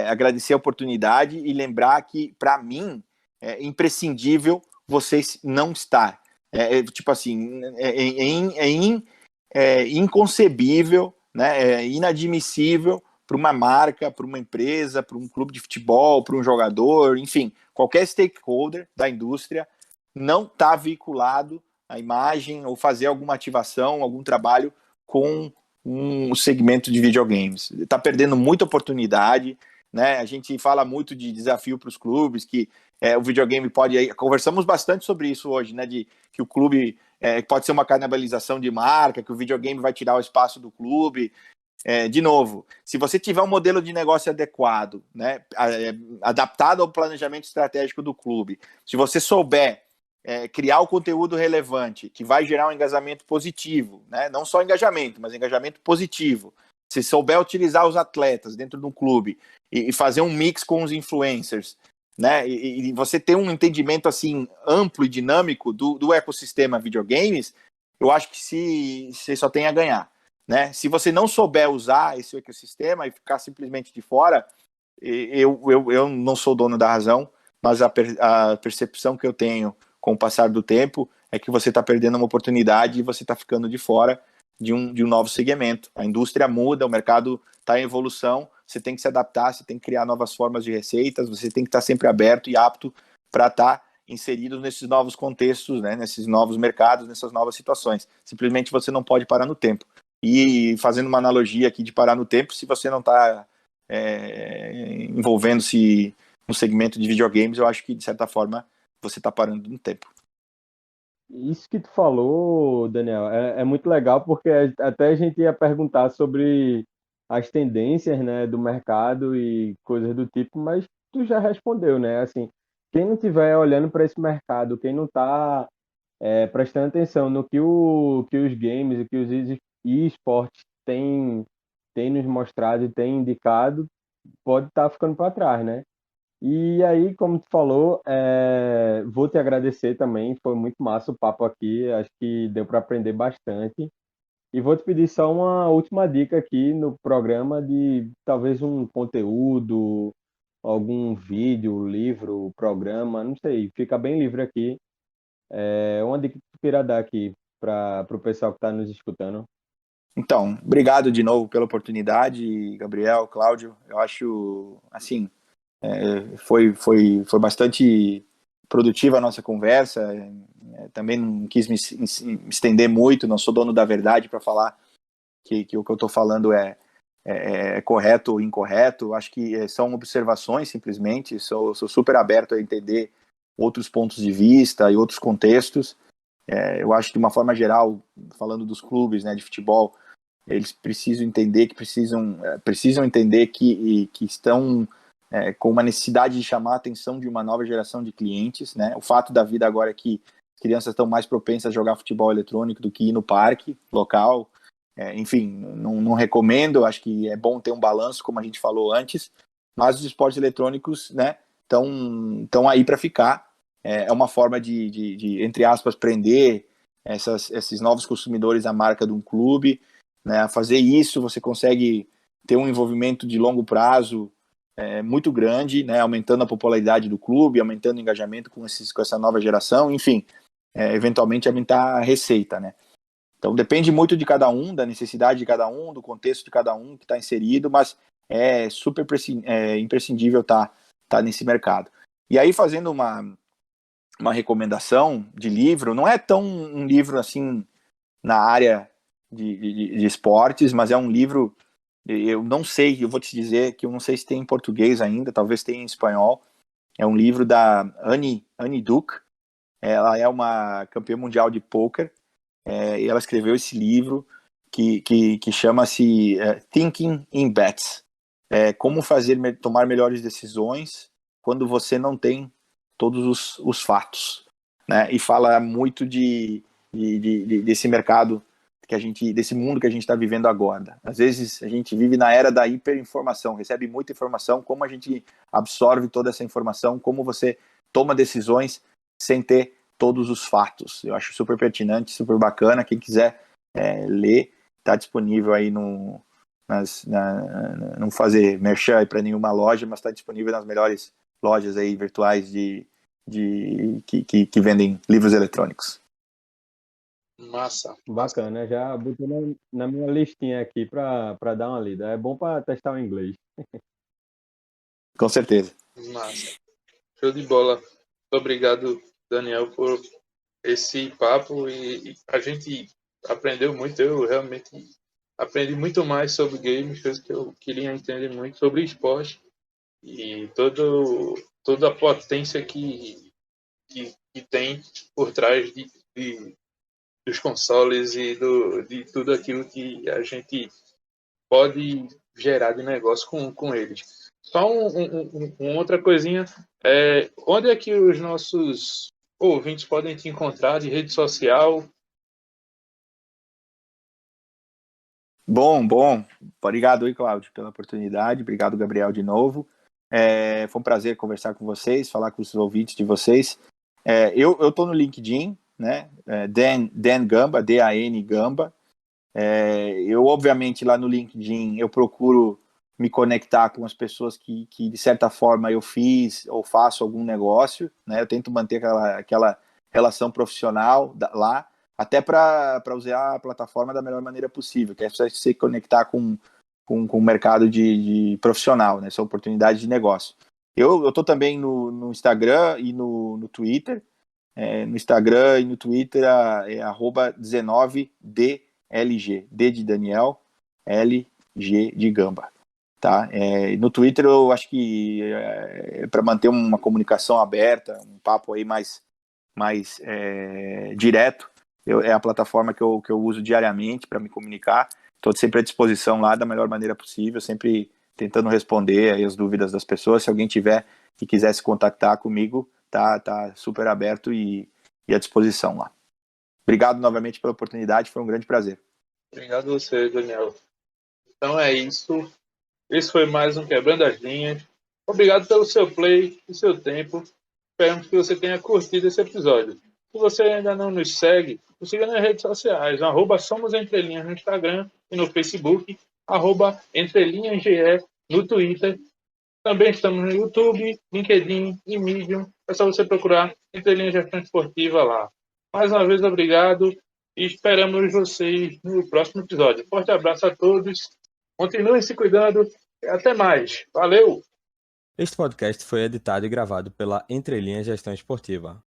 agradecer a oportunidade e lembrar que, para mim, é imprescindível vocês não estar. Tipo assim, inconcebível, né, é inadmissível para uma marca, para uma empresa, para um clube de futebol, para um jogador, enfim, qualquer stakeholder da indústria não está vinculado à imagem ou fazer alguma ativação, algum trabalho com um segmento de videogames. Está perdendo muita oportunidade, né? A gente fala muito de desafio para os clubes, que o videogame pode... Conversamos bastante sobre isso hoje, né? Que o clube pode ser uma canibalização de marca, que o videogame vai tirar o espaço do clube. De novo, se você tiver um modelo de negócio adequado, né, adaptado ao planejamento estratégico do clube, se você souber criar o conteúdo relevante, que vai gerar um engajamento positivo, né, não só engajamento, mas engajamento positivo, se souber utilizar os atletas dentro do clube e fazer um mix com os influencers, né, e você ter um entendimento assim amplo e dinâmico do ecossistema videogames, eu acho que você só tem a ganhar. Né? Se você não souber usar esse ecossistema e ficar simplesmente de fora, eu não sou dono da razão, mas a percepção que eu tenho com o passar do tempo é que você está perdendo uma oportunidade e você está ficando de fora de um novo segmento. A indústria muda, o mercado está em evolução, você tem que se adaptar, você tem que criar novas formas de receitas, você tem que estar sempre aberto e apto para estar inserido nesses novos contextos, né, nesses novos mercados, nessas novas situações. Simplesmente você não pode parar no tempo. E fazendo uma analogia aqui de parar no tempo, se você não está envolvendo-se no segmento de videogames, eu acho que, de certa forma, você está parando no tempo. Isso que tu falou, Daniel, é muito legal porque até a gente ia perguntar sobre as tendências, né, do mercado e coisas do tipo, mas tu já respondeu, né? Assim, quem não estiver olhando para esse mercado, quem não está prestando atenção no que os games e que os esportes têm nos mostrado e têm indicado, pode estar ficando para trás, né? E aí, como tu falou, vou te agradecer também, foi muito massa o papo aqui, acho que deu para aprender bastante. E vou te pedir só uma última dica aqui no programa de talvez um conteúdo, algum vídeo, livro, programa, não sei, fica bem livre aqui. É uma dica que tu queira dar aqui para o pessoal que está nos escutando. Então, obrigado de novo pela oportunidade, Gabriel, Cláudio. Eu acho, assim, foi bastante produtiva a nossa conversa. Também não quis me estender muito, não sou dono da verdade para falar que o que eu estou falando é correto ou incorreto. Acho que são observações, simplesmente. Sou super aberto a entender outros pontos de vista e outros contextos. Eu acho que, de uma forma geral, falando dos clubes, né, de futebol, eles precisam entender que precisam entender que estão com uma necessidade de chamar a atenção de uma nova geração de clientes, né? O fato da vida agora é que as crianças estão mais propensas a jogar futebol eletrônico do que ir no parque local. Enfim, não recomendo, acho que é bom ter um balanço, como a gente falou antes, mas os esportes eletrônicos, né, estão aí para ficar. É uma forma de, entre aspas, prender esses novos consumidores à marca de um clube, né? A fazer isso, você consegue ter um envolvimento de longo prazo muito grande, né? Aumentando a popularidade do clube, aumentando o engajamento com essa nova geração, enfim, eventualmente aumentar a receita, né? Então depende muito de cada um, da necessidade de cada um, do contexto de cada um que está inserido, mas é super imprescindível tá nesse mercado. E aí, fazendo uma recomendação de livro, não é tão um livro assim na área de esportes, mas é um livro, eu não sei, eu vou te dizer que eu não sei se tem em português ainda, talvez tenha em espanhol. É um livro da Annie Duke. Ela é uma campeã mundial de pôquer, e ela escreveu esse livro que chama-se Thinking in Bets. Como tomar melhores decisões quando você não tem todos os fatos, né? E fala muito desse mercado desse mundo que a gente está vivendo agora. Às vezes a gente vive na era da hiperinformação, recebe muita informação, como a gente absorve toda essa informação, como você toma decisões sem ter todos os fatos. Eu acho super pertinente, super bacana. Quem quiser ler, está disponível aí não fazer merchan para nenhuma loja, mas está disponível nas melhores lojas aí virtuais que vendem livros eletrônicos. Massa. Bacana, já botei na minha listinha aqui para dar uma lida. É bom para testar o inglês. Com certeza. Massa. Show de bola. Muito obrigado, Daniel, por esse papo, e a gente aprendeu muito. Eu realmente aprendi muito mais sobre games, coisas que eu queria entender muito sobre esporte e toda a potência que tem por trás dos consoles e de tudo aquilo que a gente pode gerar de negócio com eles. Só uma outra coisinha, onde é que os nossos ouvintes podem te encontrar de rede social? Bom. Obrigado aí, Cláudio, pela oportunidade. Obrigado, Gabriel, de novo. Foi um prazer conversar com vocês, falar com os ouvintes de vocês. Eu estou no LinkedIn, né? Dan Gamba, D-A-N Gamba. Eu, obviamente, lá no LinkedIn, eu procuro me conectar com as pessoas que de certa forma, eu fiz ou faço algum negócio, né? Eu tento manter aquela relação profissional lá, até para usar a plataforma da melhor maneira possível, que é você se conectar com o mercado de profissional, né? Essa oportunidade de negócio. Eu estou também no Instagram e no Twitter. No Instagram e no Twitter é @19DLG, D de Daniel, LG de Gamba. Tá? No Twitter eu acho que para manter uma comunicação aberta, um papo aí mais direto, é a plataforma que eu uso diariamente para me comunicar. Estou sempre à disposição lá da melhor maneira possível, sempre tentando responder aí as dúvidas das pessoas. Se alguém tiver e quiser se contactar comigo, tá super aberto e à disposição lá. Obrigado novamente pela oportunidade, foi um grande prazer. Obrigado a você, Daniel. Então é isso. Esse foi mais um Quebrando as Linhas. Obrigado pelo seu play e seu tempo. Esperamos que você tenha curtido esse episódio. Se você ainda não nos segue, nos siga nas redes sociais, @SomosEntrelinhas no Instagram e no Facebook, @EntrelinhasGE no Twitter. Também estamos no YouTube, LinkedIn e Medium. É só você procurar Entrelinhas Gestão Esportiva lá. Mais uma vez, obrigado e esperamos vocês no próximo episódio. Forte abraço a todos. Continuem se cuidando e até mais. Valeu! Este podcast foi editado e gravado pela Entrelinhas Gestão Esportiva.